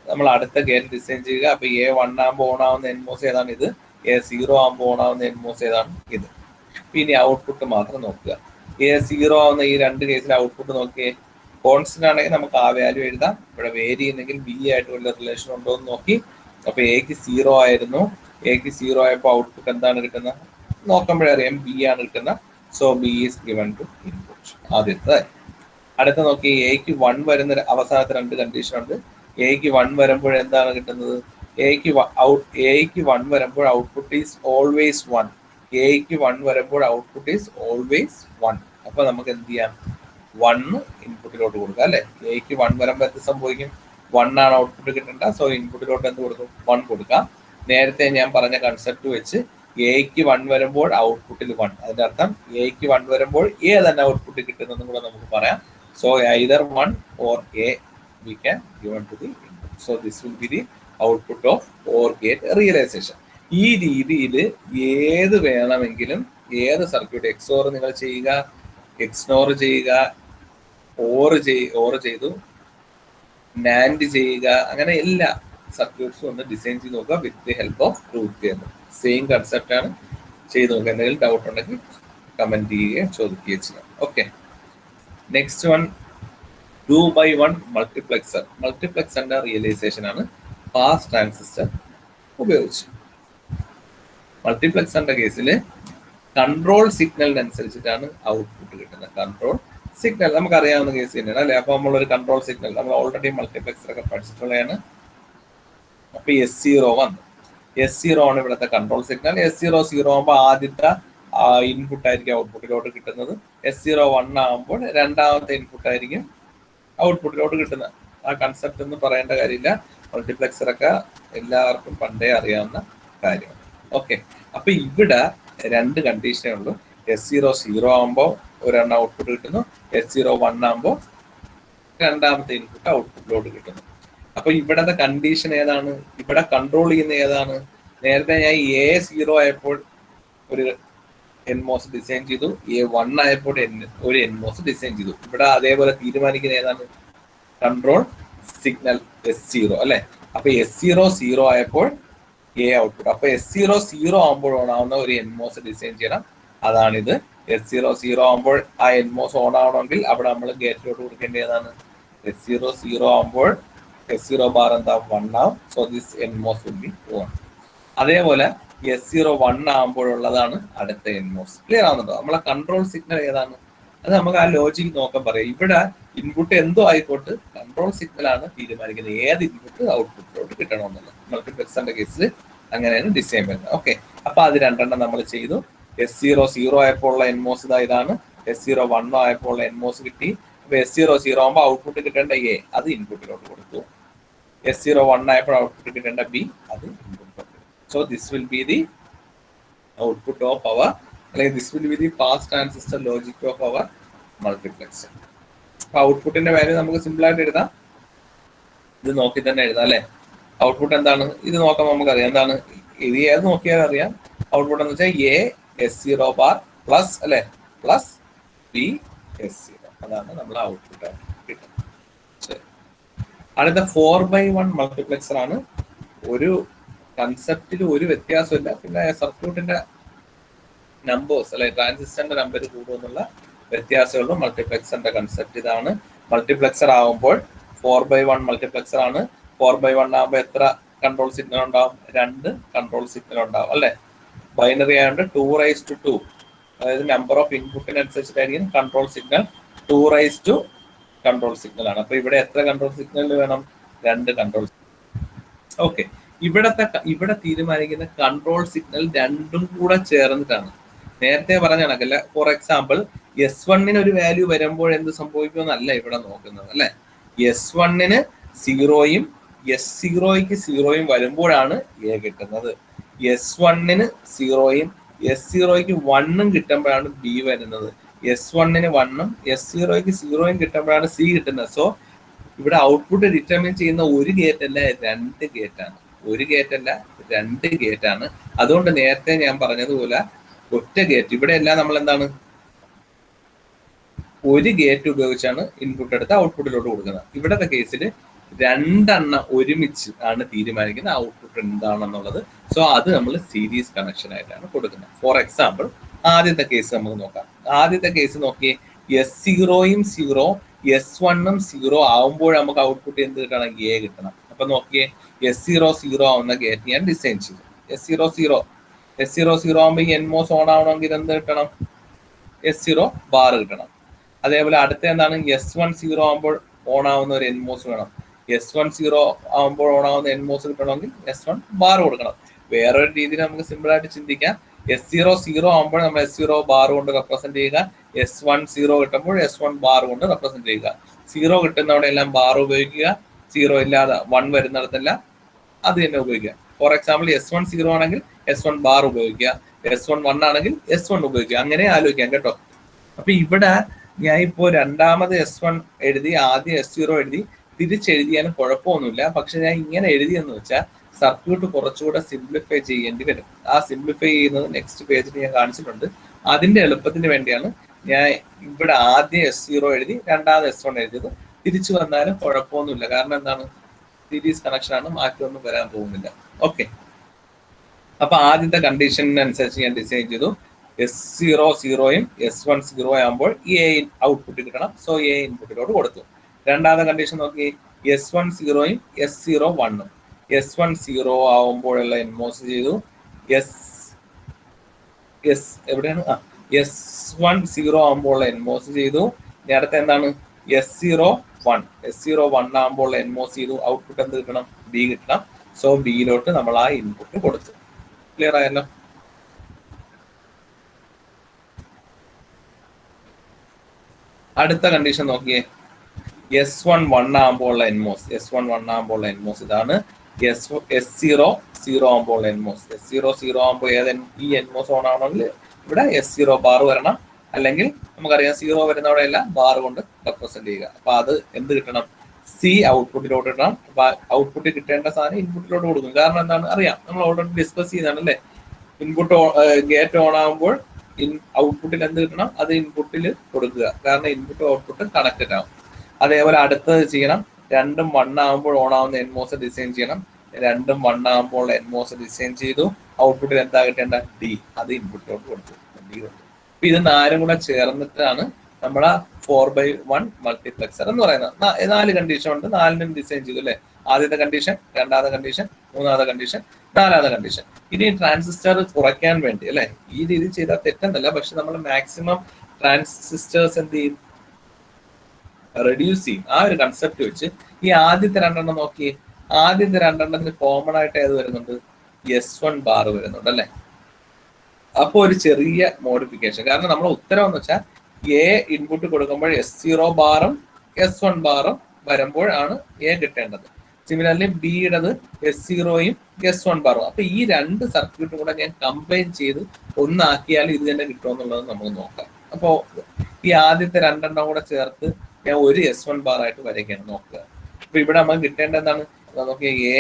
നമ്മൾ അടുത്ത ഗേറ്റ് ഡിസൈൻ ചെയ്യുക. അപ്പൊ എ 1 ആകുമ്പോൾ ഓൺ ആവുന്ന എൻമോസ് ഏതാണ്? ഇത്. എ 0 ആകുമ്പോൾ ഓൺ ആവുന്ന എൻമോസ് ഏതാണ്? ഇത്. ഇനി ഔട്ട്പുട്ട് മാത്രം നോക്കുക. എ 0 ആവുന്ന ഈ രണ്ട് കേസിൽ ഔട്ട്പുട്ട് നോക്കിയേ. കോൺസ്റ്റന്റ് ആണെങ്കിൽ നമുക്ക് ആ വാല്യൂ എഴുതാം. ഇവിടെ വേരി ചെയ്യുന്നെങ്കിൽ ബി ആയിട്ട് വല്ല റിലേഷൻ ഉണ്ടോ എന്ന് നോക്കി. അപ്പൊ എക്ക് 0 ആയിരുന്നു. എക്ക് 0 ആയപ്പോൾ ഔട്ട്പുട്ട് എന്താണ് കിട്ടുന്നത്? നോക്കുമ്പോഴറിയാം ബി ആണ് കിട്ടുന്നത്. So B is given to input. ആദ്യത്തെ. അടുത്ത നോക്കി എക്ക് 1 വരുന്ന അവസാനത്തെ രണ്ട് കണ്ടീഷൻ ഉണ്ട്. എക്ക് 1 വരുമ്പോൾ എന്താണ് കിട്ടുന്നത്? എക്ക് 1 വരുമ്പോൾ ഔട്ട്പുട്ട് ഈസ് ഓൾവേസ് 1. എക്ക് 1 വരുമ്പോൾ ഔട്ട്പുട്ട് ഈസ് ഓൾവേസ് 1. അപ്പൊ നമുക്ക് എന്ത് ചെയ്യാം? 1 ഇൻപുട്ടിലോട്ട് കൊടുക്കുക അല്ലെ. എക്ക് 1 വരുമ്പോൾ എന്ത് സംഭവിക്കും? 1 ആണ് ഔട്ട്പുട്ട് കിട്ടേണ്ട. സോ ഇൻപുട്ടിലോട്ട് എന്ത് കൊടുക്കും? 1 കൊടുക്കാം. നേരത്തെ ഞാൻ പറഞ്ഞ കൺസെപ്റ്റ് വെച്ച് എക്ക് 1 വരുമ്പോൾ ഔട്ട്പുട്ടിൽ 1. അതിന്റെ അർത്ഥം എക്ക് 1 വരുമ്പോൾ എ തന്നെ ഔട്ട്പുട്ട് കിട്ടുന്നതെന്ന് കൂടെ നമുക്ക് പറയാം. So either 1 or A we can given to the input. So this will be the output of OR gate realization. ഈ രീതിയിൽ ഏത് വേണമെങ്കിലും ഏത് സർക്യൂട്ട് XOR നിങ്ങൾ ചെയ്യുക, XNOR ചെയ്യുക, OR ചെയ്തു, NAND ചെയ്യുക, അങ്ങനെ എല്ലാ സർക്യൂട്ട്സും ഒന്ന് ഡിസൈൻ ചെയ്ത് നോക്കുക with the help of truth table. Same concept ആണ്. ചെയ്ത് നോക്കുക. എന്തെങ്കിലും ഡൗട്ട് ഉണ്ടെങ്കിൽ കമന്റ് ചെയ്യുകയോ ചോദിക്കുകയോ ചെയ്യാം. Okay. Next one 2x1 multiplexer. മൾട്ടിപ്ലക്സറിന്റെ റിയലൈസേഷൻ ആണ് പാസ് ട്രാൻസിസ്റ്റർ ഉപയോഗിച്ച്. മൾട്ടിപ്ലക്സറിന്റെ കേസിൽ കൺട്രോൾ സിഗ്നലിനനുസരിച്ചിട്ടാണ് ഔട്ട്പുട്ട് കിട്ടുന്നത്. കൺട്രോൾ സിഗ്നൽ നമുക്കറിയാവുന്ന കേസ് തന്നെയാണ് അല്ലെ. അപ്പൊ നമ്മളൊരു കൺട്രോൾ സിഗ്നൽ നമ്മൾ ഓൾറെഡി മൾട്ടിപ്ലക്സർ ഒക്കെ പഠിച്ചിട്ടുള്ളതാണ്. അപ്പൊ S0 വന്നു. S0 ആണ് ഇവിടുത്തെ കൺട്രോൾ സിഗ്നൽ. S0 0 ആകുമ്പോൾ ആദ്യത്തെ ഇൻപുട്ട് ആയിരിക്കും ഔട്ട്പുട്ടിലോട്ട് കിട്ടുന്നത്. S0 1 ആകുമ്പോൾ രണ്ടാമത്തെ ഇൻപുട്ട് ആയിരിക്കും ഔട്ട്പുട്ടിലോട്ട് കിട്ടുന്നത്. ആ കൺസെപ്റ്റ് ഒന്നും പറയേണ്ട കാര്യമില്ല. മൾട്ടിപ്ലക്സർ ഒക്കെ എല്ലാവർക്കും പണ്ടേ അറിയാവുന്ന കാര്യമാണ്. ഓക്കെ. അപ്പൊ ഇവിടെ രണ്ട് കണ്ടീഷനേ ഉള്ളൂ. S0 0 ആകുമ്പോൾ ഒരെണ്ണം ഔട്ട്പുട്ട് കിട്ടുന്നു. S0 1 ആകുമ്പോൾ രണ്ടാമത്തെ ഇൻപുട്ട് ഔട്ട്പുട്ടിലോട്ട് കിട്ടുന്നു. അപ്പൊ ഇവിടത്തെ കണ്ടീഷൻ ഏതാണ്? ഇവിടെ കൺട്രോൾ ചെയ്യുന്ന ഏതാണ്? നേരത്തെ ഞാൻ A 0 ആയപ്പോൾ ഒരു എൻമോസ് ഡിസൈൻ ചെയ്തു. A1 ആയപ്പോൾ ഒരു എൻമോസ് ഡിസൈൻ ചെയ്തു. ഇവിടെ അതേപോലെ തീരുമാനിക്കുന്ന ഏതാണ്? കൺട്രോൾ സിഗ്നൽ S0 അല്ലെ. അപ്പൊ S0 0 ആയപ്പോൾ A ഔട്ട്പുട്ട്. അപ്പൊ S0 0 ആകുമ്പോൾ ഓൺ ആവുന്ന ഒരു എൻമോസ് ഡിസൈൻ ചെയ്യണം. അതാണിത്. S0 0 ആകുമ്പോൾ ആ എൻമോസ് ഓൺ ആവണമെങ്കിൽ അവിടെ നമ്മൾ ഗേറ്റിലോട്ട് കൊടുക്കേണ്ട ഏതാണ്? S0 0 ആകുമ്പോൾ S0 ബാർ എന്താ? 1 ആവും. So this NMOS will be on. അതേപോലെ S0 1 ആകുമ്പോഴുള്ളതാണ് അടുത്ത എൻമോസ്. ക്ലിയർ ആവുന്നുണ്ടോ? നമ്മളെ കൺട്രോൾ സിഗ്നൽ ഏതാണ്? അത് നമുക്ക് ആ ലോജിക് നോക്കാൻ പറയാം. ഇവിടെ ഇൻപുട്ട് എന്തോ ആയിക്കോട്ട് കൺട്രോൾ സിഗ്നൽ ആണ് തീരുമാനിക്കുന്നത് ഏത് ഇൻപുട്ട് ഔട്ട്പുട്ടിലോട്ട് കിട്ടണമെന്നുള്ളത്. മൾട്ടിപ്ലക്സറിന്റെ കേസിൽ അങ്ങനെയാണ് ഡിസൈൻ വരുന്നത്. ഓക്കെ. അപ്പൊ അത് രണ്ടെണ്ണം നമ്മൾ ചെയ്തു. S0 0 ആയപ്പോൾ ഉള്ള എൻമോസ് ഇതാണ്. S0 1 ആയപ്പോൾ ഉള്ള എൻമോസ് കിട്ടി. അപ്പൊ S0 0 ആകുമ്പോൾ ഔട്ട്പുട്ട് കിട്ടേണ്ട A അത് ഇൻപുട്ടിലോട്ട് കൊടുത്തു. S0 1 ആയപ്പോൾ ഔട്ട്പുട്ട് കിട്ടേണ്ട B അത് ഇൻപുട്ടിലോട്ട്. So this will be the output of our, like this will be the pass transistor logic of our multiplexer. അപ്പൊ ഔട്ട്പുട്ടിന്റെ വാല്യൂ നമുക്ക് സിമ്പിൾ ആയിട്ട് എഴുതാം. ഇത് നോക്കി തന്നെ എഴുതാം അല്ലെ. ഔട്ട്പുട്ട് എന്താണ്? ഇത് നോക്കാൻ നമുക്കറിയാം എന്താണ്. ഇത് ഏത് നോക്കിയാൽ അറിയാം. ഔട്ട്പുട്ട് എന്ന് വെച്ചാൽ A S0 ബാർ പ്ലസ് അല്ലെ പ്ലസ് B S0. അതാണ് നമ്മൾ ഔട്ട്പുട്ട് കിട്ടുന്നത്. ശരി. അടുത്ത 4x1 മൾട്ടിപ്ലക്സർ ആണ്. ഒരു കൺസെപ്റ്റിൽ ഒരു വ്യത്യാസമില്ല. പിന്നെ സർക്യൂട്ടിന്റെ നമ്പേഴ്സ് അല്ലെ ട്രാൻസിസ്റ്ററിന്റെ നമ്പർ കൂടുമെന്നുള്ള വ്യത്യാസമുള്ളൂ. മൾട്ടിപ്ലക്സറിന്റെ കൺസെപ്റ്റ് ഇതാണ്. മൾട്ടിപ്ലക്സർ ആകുമ്പോൾ 4x1 മൾട്ടിപ്ലക്സർ ആണ്. 4x1 ആകുമ്പോൾ എത്ര കൺട്രോൾ സിഗ്നൽ ഉണ്ടാവും? 2 കൺട്രോൾ സിഗ്നൽ ഉണ്ടാവും അല്ലെ. ബൈനറി ആയതുകൊണ്ട് 2 raised to 2, അതായത് നമ്പർ ഓഫ് ഇൻപുട്ടിനനുസരിച്ചിട്ടായിരിക്കും കൺട്രോൾ സിഗ്നൽ 2 കൺട്രോൾ സിഗ്നൽ ആണ്. അപ്പൊ ഇവിടെ എത്ര കൺട്രോൾ സിഗ്നൽ വേണം? 2 കൺട്രോൾ. ഓക്കെ, ഇവിടെ തീരുമാനിക്കുന്ന കൺട്രോൾ സിഗ്നൽ രണ്ടും കൂടെ ചേർന്നിട്ടാണ്. നേരത്തെ പറഞ്ഞ കണക്കല്ല. ഫോർ എക്സാമ്പിൾ S1 ഒരു വാല്യൂ വരുമ്പോൾ എന്ത് സംഭവിക്കുമെന്നല്ല ഇവിടെ നോക്കുന്നത് അല്ലെ. S1 0യും S0ക്ക് 0യും വരുമ്പോഴാണ് A കിട്ടുന്നത്. S1 0യും S0ക്ക് 1ഉം കിട്ടുമ്പോഴാണ് B വരുന്നത്. S1 1ഉം S0ക്ക് 0യും കിട്ടുമ്പോഴാണ് C കിട്ടുന്നത്. സോ ഇവിടെ ഔട്ട്പുട്ട് ഡിറ്റർമിൻ ചെയ്യുന്ന ഒരു ഗേറ്റ് അല്ല, 2 ഗേറ്റാണ്. ഒരു ഗേറ്റ് അല്ല, 2 ഗേറ്റാണ്. അതുകൊണ്ട് നേരത്തെ ഞാൻ പറഞ്ഞതുപോലെ ഒറ്റ ഗേറ്റ് ഇവിടെ എല്ലാം നമ്മൾ എന്താണ്, ഒരു ഗേറ്റ് ഉപയോഗിച്ചാണ് ഇൻപുട്ട് എടുത്ത് ഔട്ട്പുട്ടിലോട്ട് കൊടുക്കുന്നത്. ഇവിടത്തെ കേസിൽ 2 ഒരുമിച്ച് ആണ് തീരുമാനിക്കുന്നത് ഔട്ട്പുട്ട് എന്താണെന്നുള്ളത്. സോ അത് നമ്മൾ സീരീസ് കണക്ഷൻ ആയിട്ടാണ് കൊടുക്കുന്നത്. ഫോർ എക്സാമ്പിൾ ആദ്യത്തെ കേസ് നമുക്ക് നോക്കാം. ആദ്യത്തെ കേസ് നോക്കിയേ, S0യും 0 S1ഉം 0 ആവുമ്പോൾ നമുക്ക് ഔട്ട്പുട്ട് എന്ത് കിട്ടണം? A കിട്ടണം. അപ്പൊ നോക്കിയേ, S0 0 ആവുന്ന ഗേറ്റ് ഞാൻ ഡിസൈൻ ചെയ്തു. S0 0 ആവുമ്പോൾ ഈ NMOS ഓൺ ആവണമെങ്കിൽ എന്ത് കിട്ടണം? S0 ബാർ കിട്ടണം. അതേപോലെ അടുത്ത എന്താണ്, S1 0 ആവുമ്പോൾ ഓൺ ആവുന്ന ഒരു NMOS വേണം. S1 0 ആവുമ്പോൾ ഓൺ ആവുന്ന NMOS കിട്ടണമെങ്കിൽ S1 ബാർ കൊടുക്കണം. വേറൊരു രീതിയിൽ നമുക്ക് സിമ്പിൾ ആയിട്ട് ചിന്തിക്കാം. S0 0 ആവുമ്പോൾ നമ്മൾ S0 ബാർ കൊണ്ട് റെപ്രസെന്റ് ചെയ്യുക. S1 0 കിട്ടുമ്പോൾ S1 ബാർ കൊണ്ട് റെപ്രസെന്റ് ചെയ്യുക. 0 കിട്ടുന്നവിടെ എല്ലാം ബാർ ഉപയോഗിക്കുക. 0 ഇല്ലാതെ 1 വരുന്നിടത്തെല്ലാം അത് തന്നെ ഉപയോഗിക്കുക. ഫോർ എക്സാമ്പിൾ S1 0 ആണെങ്കിൽ S1 ബാർ ഉപയോഗിക്കുക. S1 1 ആണെങ്കിൽ S1 ഉപയോഗിക്കുക. അങ്ങനെ ആലോചിക്കാം കേട്ടോ. അപ്പൊ ഇവിടെ ഞാൻ ഇപ്പോ രണ്ടാമത് S1 എഴുതി, ആദ്യം S0 എഴുതി, തിരിച്ചെഴുതിയാലും കുഴപ്പമൊന്നുമില്ല. പക്ഷെ ഞാൻ ഇങ്ങനെ എഴുതിയെന്ന് വെച്ചാൽ സർക്യൂട്ട് കുറച്ചുകൂടെ സിംപ്ലിഫൈ ചെയ്യേണ്ടി വരും. ആ സിംപ്ലിഫൈ ചെയ്യുന്നത് നെക്സ്റ്റ് പേജിൽ ഞാൻ കാണിച്ചിട്ടുണ്ട്. അതിന്റെ എളുപ്പത്തിന് വേണ്ടിയാണ് ഞാൻ ഇവിടെ ആദ്യം S0 എഴുതി രണ്ടാമത് S1 എഴുതിയത്. തിരിച്ചു വന്നാലും കുഴപ്പമൊന്നുമില്ല. കാരണം എന്താണ്, സീരീസ് കണക്ഷൻ ആണ്, മാറ്റമൊന്നും വരാൻ പോകുന്നില്ല. ഓക്കെ, അപ്പൊ ആദ്യത്തെ കണ്ടീഷനനുസരിച്ച് ഞാൻ ഡിസൈൻ ചെയ്തു. S0 0യും S1 0 ആകുമ്പോൾ A ഔട്ട്പുട്ട് കിട്ടണം. സോ A ഇൻപുട്ടിലോട്ട് കൊടുത്തു. രണ്ടാമത്തെ കണ്ടീഷൻ നോക്കി, S1 0യും S0 1ഉം. S1 0 ആവുമ്പോഴുള്ള NMOS ചെയ്തു. എവിടെയാണ്? S1 0 ആകുമ്പോൾ NMOS ചെയ്തു. ഇനി അടുത്ത എന്താണ്, S0 1 ആകുമ്പോൾ NMOS ചെയ്തു. ഔട്ട്പുട്ട് എന്ത് കിട്ടണം? B കിട്ടണം. സോ ബിയിലോട്ട് നമ്മൾ ആ ഇൻപുട്ട് കൊടുത്തു. ക്ലിയർ ആയല്ലോ? അടുത്ത കണ്ടീഷൻ നോക്കിയേ, S1 1 ആകുമ്പോൾ NMOS. S1 1 ആകുമ്പോൾ NMOS ഇതാണ്. S0 0 ആകുമ്പോൾ NMOS. S0 0 ആകുമ്പോൾ ഈ NMOS ഓൺ ആവണമെങ്കിൽ ഇവിടെ S0 ബാർ വരണം. അല്ലെങ്കിൽ നമുക്കറിയാം 0 വരുന്നവിടെ എല്ലാം ബാർ കൊണ്ട് റെപ്രസെന്റ് ചെയ്യുക. അപ്പൊ അത് എന്ത് കിട്ടണം? C ഔട്ട്പുട്ടിലോട്ട് ഇടണം. അപ്പൊ ഔട്ട്പുട്ട് കിട്ടേണ്ട സാധനം ഇൻപുട്ടിലോട്ട് കൊടുക്കും. കാരണം എന്താണ് അറിയാം, നമ്മൾ ഓൾറെഡി ഡിസ്കസ് ചെയ്താണ് അല്ലേ. ഇൻപുട്ട് ഗേറ്റ് ഓൺ ആകുമ്പോൾ ഔട്ട്പുട്ടിൽ എന്ത് കിട്ടണം? അത് ഇൻപുട്ടിൽ കൊടുക്കുക. കാരണം ഇൻപുട്ട് ഔട്ട്പുട്ട് കണക്റ്റഡ് ആവും. അതേപോലെ അടുത്തത് ചെയ്യണം, 2ഉം 1 ആകുമ്പോൾ ഓൺ ആവുന്ന NMOS ഡിസൈൻ ചെയ്യണം. 2ഉം 1 ആകുമ്പോൾ NMOS ഡിസൈൻ ചെയ്തു. ഔട്ട്പുട്ടിൽ എന്താ കിട്ടേണ്ട? D. അത് ഇൻപുട്ടിലോട്ട് കൊടുത്തു. D കൊടുത്തു. അപ്പൊ ഇത് 4ഉം കൂടെ ചേർന്നിട്ടാണ് നമ്മളെ 4/1 മൾട്ടിപ്ലക്സർ എന്ന് പറയുന്നത്. 4 കണ്ടീഷൻ ഉണ്ട്. 4നും ഡിസൈൻ ചെയ്തു അല്ലെ. ആദ്യത്തെ കണ്ടീഷൻ, രണ്ടാമത്തെ കണ്ടീഷൻ, മൂന്നാമത്തെ കണ്ടീഷൻ, നാലാമത്തെ കണ്ടീഷൻ. ഇനി ട്രാൻസിസ്റ്റർ കുറയ്ക്കാൻ വേണ്ടി അല്ലെ, ഈ രീതി ചെയ്താൽ തെറ്റെന്നല്ല, പക്ഷെ നമ്മൾ മാക്സിമം ട്രാൻസിസ്റ്റേഴ്സ് എന്ത് ചെയ്യും? റെഡ്യൂസ് ചെയ്യും. ആ ഒരു കൺസെപ്റ്റ് വെച്ച് ഈ ആദ്യത്തെ 2 നോക്കി. ആദ്യത്തെ 2 കോമൺ ആയിട്ട് ഏത് വരുന്നുണ്ട്? S1 ബാർ വരുന്നുണ്ട് അല്ലെ. അപ്പൊ ഒരു ചെറിയ മോഡിഫിക്കേഷൻ. കാരണം നമ്മുടെ ഉത്തരം എന്ന് വെച്ചാൽ A ഇൻപുട്ട് കൊടുക്കുമ്പോൾ S0 ബാറും S1 ബാറും വരുമ്പോഴാണ് A കിട്ടേണ്ടത്. സിമിലർലി Bയുടേത് S0യും S1 ബാറും. അപ്പൊ ഈ 2 സർക്യൂട്ടും കൂടെ ഞാൻ കമ്പൈൻ ചെയ്ത് ഒന്നാക്കിയാൽ ഇത് തന്നെ കിട്ടുമെന്നുള്ളത് നമുക്ക് നോക്കാം. അപ്പോ ഈ ആദ്യത്തെ 2 കൂടെ ചേർത്ത് ഞാൻ ഒരു S1 ബാർ ആയിട്ട് വരയ്ക്കാണ് നോക്കുക. അപ്പൊ ഇവിടെ നമുക്ക് കിട്ടേണ്ടത് എന്താണ്? നോക്കിയ A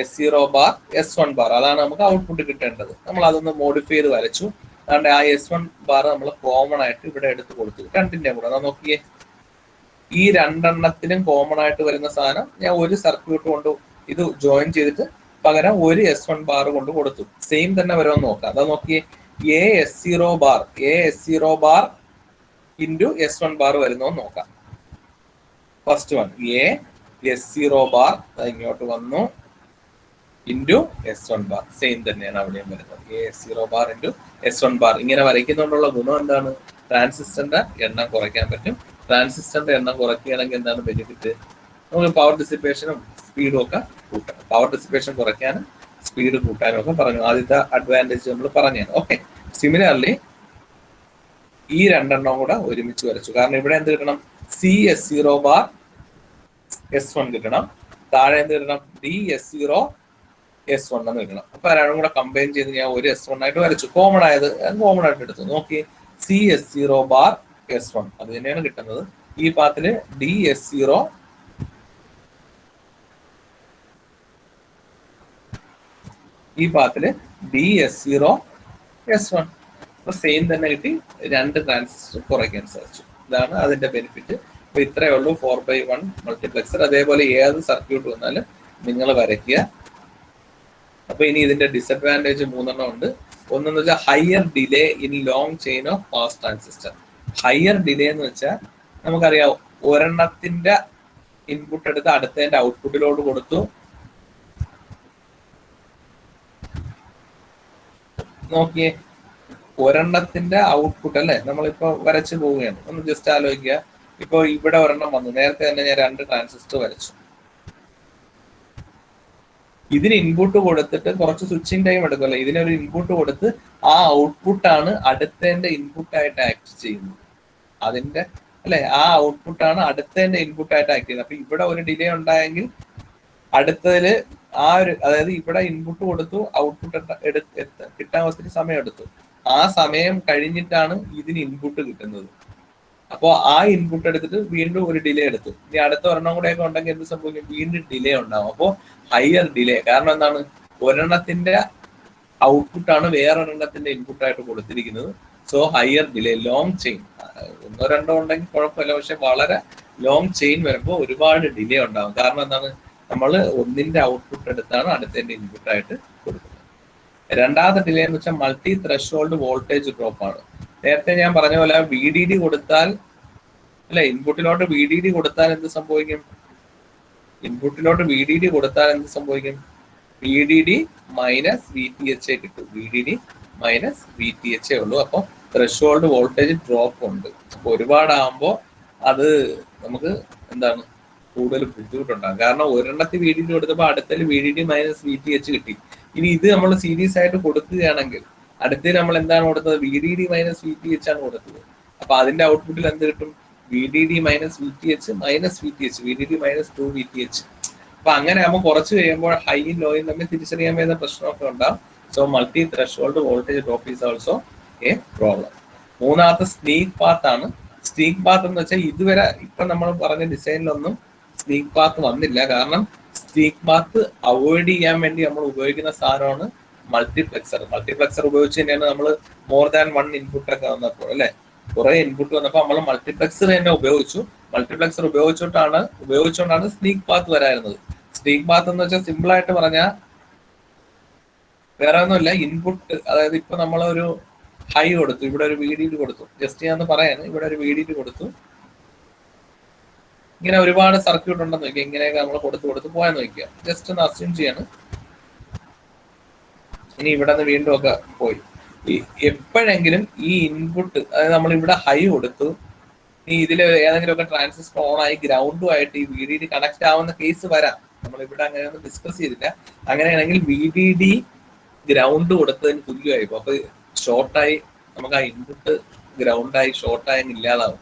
S0 bar S1 bar, അതാണ് നമുക്ക് ഔട്ട്പുട്ട് കിട്ടേണ്ടത്. നമ്മൾ അതൊന്ന് മോഡിഫൈ ചെയ്ത് വരച്ചു. അതുകൊണ്ട് ആ S1 ബാർ നമ്മൾ കോമൺ ആയിട്ട് ഇവിടെ എടുത്ത് കൊടുത്തു. രണ്ടിന്റെയും കൂടെ നോക്കിയേ, ഈ 2 കോമൺ ആയിട്ട് വരുന്ന സാധനം ഞാൻ ഒരു സർക്യൂട്ട് കൊണ്ട് ഇത് ജോയിൻ ചെയ്തിട്ട് പകരം ഒരു S1 ബാർ കൊണ്ട് കൊടുത്തു. സെയിം തന്നെ വരുമെന്ന് നോക്കാം. അതാ നോക്കിയേ, A S0 bar into S1 bar വരുന്നോ നോക്കാം. First one A S0 bar ഇങ്ങോട്ട് വന്നു ഇൻറ്റു S1 ബാർ. സെയിം തന്നെയാണ് അവിടെയും വരുന്നത്. A S0 bar into S1 bar. ഇങ്ങനെ വരയ്ക്കുന്നതുകൊണ്ടുള്ള ഗുണം എന്താണ്? ട്രാൻസിസ്റ്ററിന്റെ എണ്ണം കുറയ്ക്കാൻ പറ്റും, ട്രാൻസിസ്റ്ററിന്റെ എണ്ണം കുറയ്ക്കുകയാണെങ്കിൽ എന്താണ് ബെനിഫിറ്റ്? നമുക്ക് പവർ ഡിസിപ്പേഷനും സ്പീഡും ഒക്കെ കൂട്ടണം. പവർ ഡിസിപ്പേഷൻ കുറയ്ക്കാനും സ്പീഡ് കൂട്ടാനും ഒക്കെ പറഞ്ഞു. ആദ്യത്തെ അഡ്വാൻറ്റേജ് നമ്മൾ പറഞ്ഞാണ്. ഓക്കെ, സിമിലർലി ഈ രണ്ടെണ്ണം കൂടെ ഒരുമിച്ച് വരച്ചു. കാരണം ഇവിടെ എന്ത് കിട്ടണം? CS0 ബാർ S1 കിട്ടണം. താഴെ എന്ത് കിട്ടണം? DS0 S1 എന്ന് കിട്ടണം. അപ്പൊ രണ്ടും കൂടെ കമ്പൈൻ ചെയ്ത് ഞാൻ ഒരു S1 ആയിട്ട് വരച്ചു. കോമൺ ആയിട്ട് എടുത്തു. നോക്കി, CS0 ബാർ S1 അത് തന്നെയാണ് കിട്ടുന്നത്. ഈ പാത്തില് DS0 DS0 S1 അപ്പൊ സെയിം തന്നെ കിട്ടി. രണ്ട് ട്രാൻസിസ്റ്റർ കുറയ്ക്കാൻ സാധിച്ചു. ഇതാണ് അതിന്റെ ബെനിഫിറ്റ്. അപ്പൊ ഇത്രയേ ഉള്ളൂ 4/1 മൾട്ടിപ്ലക്സർ. അതേപോലെ ഏത് സർക്യൂട്ട് വന്നാലും നിങ്ങൾ വരയ്ക്കുക. അപ്പൊ ഇനി ഇതിന്റെ ഡിസഡ്വാൻറ്റേജ് 3 ഉണ്ട്. ഒന്നെന്ന് വെച്ചാൽ higher delay in long chain of pass transistor. Higher delay എന്ന് വെച്ചാൽ നമുക്കറിയാം, ഒരെണ്ണത്തിന്റെ ഇൻപുട്ട് എടുത്ത് അടുത്തതിന്റെ ഔട്ട്പുട്ടിലോട്ട് കൊടുത്തു. നോക്കിയേ, ഒരെണ്ണത്തിന്റെ ഔട്ട്പുട്ട് അല്ലെ നമ്മളിപ്പോ വരച്ചു പോവുകയാണ്. ഒന്ന് ജസ്റ്റ് ആലോചിക്കുക. ഇപ്പൊ ഇവിടെ ഒരെണ്ണം വന്നു. നേരത്തെ തന്നെ ഞാൻ 2 ട്രാൻസിസ്റ്റർ വരച്ചു. ഇതിന് ഇൻപുട്ട് കൊടുത്തിട്ട് കുറച്ച് സ്വിച്ചിങ് ടൈം എടുക്കുമല്ലോ. ഇതിനൊരു ഇൻപുട്ട് കൊടുത്ത് ആ ഔട്ട്പുട്ടാണ് അടുത്തതിന്റെ ഇൻപുട്ടായിട്ട് ആക്ട് ചെയ്യുന്നത്. അതിന്റെ അല്ലെ, ആ ഔട്ട്പുട്ടാണ് അടുത്തതിന്റെ ഇൻപുട്ടായിട്ട് ആക്ട് ചെയ്യുന്നത്. അപ്പൊ ഇവിടെ ഒരു ഡിലേ ഉണ്ടായെങ്കിൽ അടുത്തതില് ആ ഒരു, അതായത് ഇവിടെ ഇൻപുട്ട് കൊടുത്തു, ഔട്ട്പുട്ട് കിട്ടാൻ ഒത്തിരി സമയം എടുത്തു. ആ സമയം കഴിഞ്ഞിട്ടാണ് ഇതിന് ഇൻപുട്ട് കിട്ടുന്നത്. അപ്പോൾ ആ ഇൻപുട്ട് എടുത്തിട്ട് വീണ്ടും ഒരു ഡിലേ എടുത്തു. ഇനി അടുത്ത ഒരെണ്ണം കൂടെയൊക്കെ ഉണ്ടെങ്കിൽ എന്ത് സംഭവിക്കും? വീണ്ടും ഡിലേ ഉണ്ടാവും. അപ്പോൾ ഹയർ ഡിലേ. കാരണം എന്താണ്? ഒരെണ്ണത്തിന്റെ ഔട്ട്പുട്ടാണ് വേറൊരെണ്ണത്തിന്റെ ഇൻപുട്ടായിട്ട് കൊടുത്തിരിക്കുന്നത്. So higher delay. Long chain 1-2 ഉണ്ടെങ്കിൽ കുഴപ്പമില്ല. പക്ഷെ വളരെ ലോങ് ചെയിൻ വരുമ്പോൾ ഒരുപാട് ഡിലേ ഉണ്ടാവും. കാരണം എന്താണ്? നമ്മൾ ഒന്നിന്റെ ഔട്ട്പുട്ട് എടുത്താണ് അടുത്തതിന്റെ ഇൻപുട്ടായിട്ട് കൊടുക്കുന്നത്. രണ്ടാമത്തെ ഡിലേ എന്ന് വെച്ചാൽ മൾട്ടി ത്രെഷോൾഡ് വോൾട്ടേജ് ഡ്രോപ്പ് ആണ്. നേരത്തെ ഞാൻ പറഞ്ഞ പോലെ VDD കൊടുത്താൽ അല്ലെ, ഇൻപുട്ടിലോട്ട് VDD കൊടുത്താൽ എന്ത് സംഭവിക്കും? VDD മൈനസ് VTH കിട്ടും. VDD മൈനസ് VTH ഉള്ളൂ. അപ്പൊ ത്രെഷോൾഡ് വോൾട്ടേജ് ഡ്രോപ്പ് ഉണ്ട്. അപ്പൊ ഒരുപാടാകുമ്പോൾ അത് നമുക്ക് എന്താണ് കൂടുതൽ ബുദ്ധിമുട്ടുണ്ടാകും. കാരണം ഒരെണ്ണത്തിൽ VDD കൊടുത്തപ്പോൾ അടുത്തതിൽ VDD മൈനസ് VTH കിട്ടി. ഇനി ഇത് നമ്മൾ സീരീസ് ആയിട്ട് കൊടുക്കുകയാണെങ്കിൽ അടുത്തതിൽ നമ്മൾ എന്താണ് കൊടുത്തത്? VDD മൈനസ് VTH ആണ് കൊടുത്തത്. അപ്പൊ അതിന്റെ ഔട്ട്പുട്ടിൽ എന്ത് കിട്ടും? VDD minus VTH minus VTH, VDD minus 2 VTH. അപ്പൊ അങ്ങനെ ആകുമ്പോൾ കുറച്ച് കഴിയുമ്പോൾ ഹൈയും ലോയും തമ്മിൽ തിരിച്ചറിയാൻ വരുന്ന പ്രശ്നമൊക്കെ ഉണ്ടാവും. So multi threshold voltage drop is also A problem. മൂന്നാമത്തെ സ്നീക്ക് പാത്ത് ആണ്. സ്നീക്ക് പാത്ത് എന്ന് വെച്ചാൽ ഇതുവരെ ഇപ്പൊ നമ്മൾ പറഞ്ഞ ഡിസൈനിലൊന്നും സ്നീക്ക് പാത്ത് വന്നില്ല. കാരണം സ്നീക്ക് പാത്ത് അവോയ്ഡ് ചെയ്യാൻ വേണ്ടി നമ്മൾ ഉപയോഗിക്കുന്ന സാധനമാണ് മൾട്ടിപ്ലക്സർ ഉപയോഗിച്ച് തന്നെയാണ് നമ്മൾ മോർ ദാൻ 1 ഇൻപുട്ട് ഒക്കെ വന്നപ്പോൾ അല്ലെ, കുറെ ഇൻപുട്ട് വന്നപ്പോൾ നമ്മൾ മൾട്ടിപ്ലക്സർ തന്നെ ഉപയോഗിച്ചു. മൾട്ടിപ്ലക്സർ ഉപയോഗിച്ചുകൊണ്ടാണ് സ്നീക്ക് പാത്ത് വരായിരുന്നത്. സ്നീക്ക് പാത്ത് എന്ന് വെച്ചാൽ സിമ്പിൾ ആയിട്ട് പറഞ്ഞാൽ വേറെ ഒന്നുമില്ല, ഇൻപുട്ട്, അതായത് ഇപ്പൊ നമ്മളൊരു ഹൈ കൊടുത്തു, ഇവിടെ ഒരു VDD കൊടുത്തു. ജസ്റ്റ് ഞാൻ പറയാണ്, ഇവിടെ ഒരു VDD കൊടുത്തു. ഇങ്ങനെ ഒരുപാട് സർക്യൂട്ട് ഉണ്ടെന്ന് നോക്കിയാൽ ഇങ്ങനെയൊക്കെ നമ്മൾ കൊടുത്ത് പോയാൽ നോക്കിയാൽ ജസ്റ്റ് ഒന്ന് അസ്യൂം ചെയ്യാണ്. ഇനി ഇവിടെ നിന്ന് വീണ്ടും ഒക്കെ പോയി. എപ്പോഴെങ്കിലും ഈ ഇൻപുട്ട്, അതായത് നമ്മൾ ഇവിടെ ഹൈ കൊടുത്തു, ഈ ഇതിൽ ഏതെങ്കിലും ഒക്കെ ട്രാൻസിസ്റ്റർ ഓൺ ആയി ഗ്രൗണ്ടുമായിട്ട് ഈ VDD കണക്ട് ആവുന്ന കേസ് വരാം. നമ്മൾ ഇവിടെ അങ്ങനെയൊന്നും ഡിസ്കസ് ചെയ്തില്ല. അങ്ങനെയാണെങ്കിൽ VDD ഗ്രൗണ്ട് കൊടുത്തതിന് തുല്യമായി. അപ്പൊ ഷോർട്ടായി നമുക്ക് ആ ഇൻപുട്ട് ഗ്രൗണ്ടായി ഷോർട്ടായി ഇല്ലാതാവും.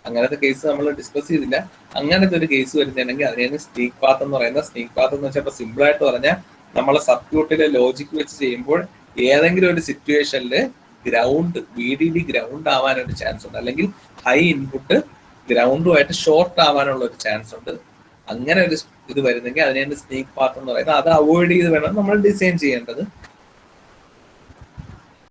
അങ്ങനത്തെ കേസ് നമ്മൾ ഡിസ്കസ് ചെയ്തില്ല. അങ്ങനത്തെ ഒരു കേസ് വരുന്നുണ്ടെങ്കിൽ അതിനാണ് സ്നീക്ക് പാത്ത് എന്ന് പറയുന്നത്. സ്നീക്ക് പാത്ത് എന്ന് വെച്ചാൽ സിമ്പിൾ ആയിട്ട് പറഞ്ഞാൽ നമ്മളെ സർക്യൂട്ടിലെ ലോജിക് വെച്ച് ചെയ്യുമ്പോൾ ഏതെങ്കിലും ഒരു സിറ്റുവേഷനിൽ VDD ഗ്രൗണ്ട് ആവാനൊരു ചാൻസ് ഉണ്ട്, അല്ലെങ്കിൽ ഹൈ ഇൻപുട്ട് ഗ്രൗണ്ടുമായിട്ട് ഷോർട്ട് ആവാനുള്ള ഒരു ചാൻസ് ഉണ്ട്. അങ്ങനെ ഒരു ഇത് വരുന്നെങ്കിൽ അതിനാണ് സ്നീക്ക് പാത്ത് എന്ന് പറയുന്നത്. അത് അവോയ്ഡ് ചെയ്ത് വേണം നമ്മൾ ഡിസൈൻ ചെയ്യേണ്ടത്.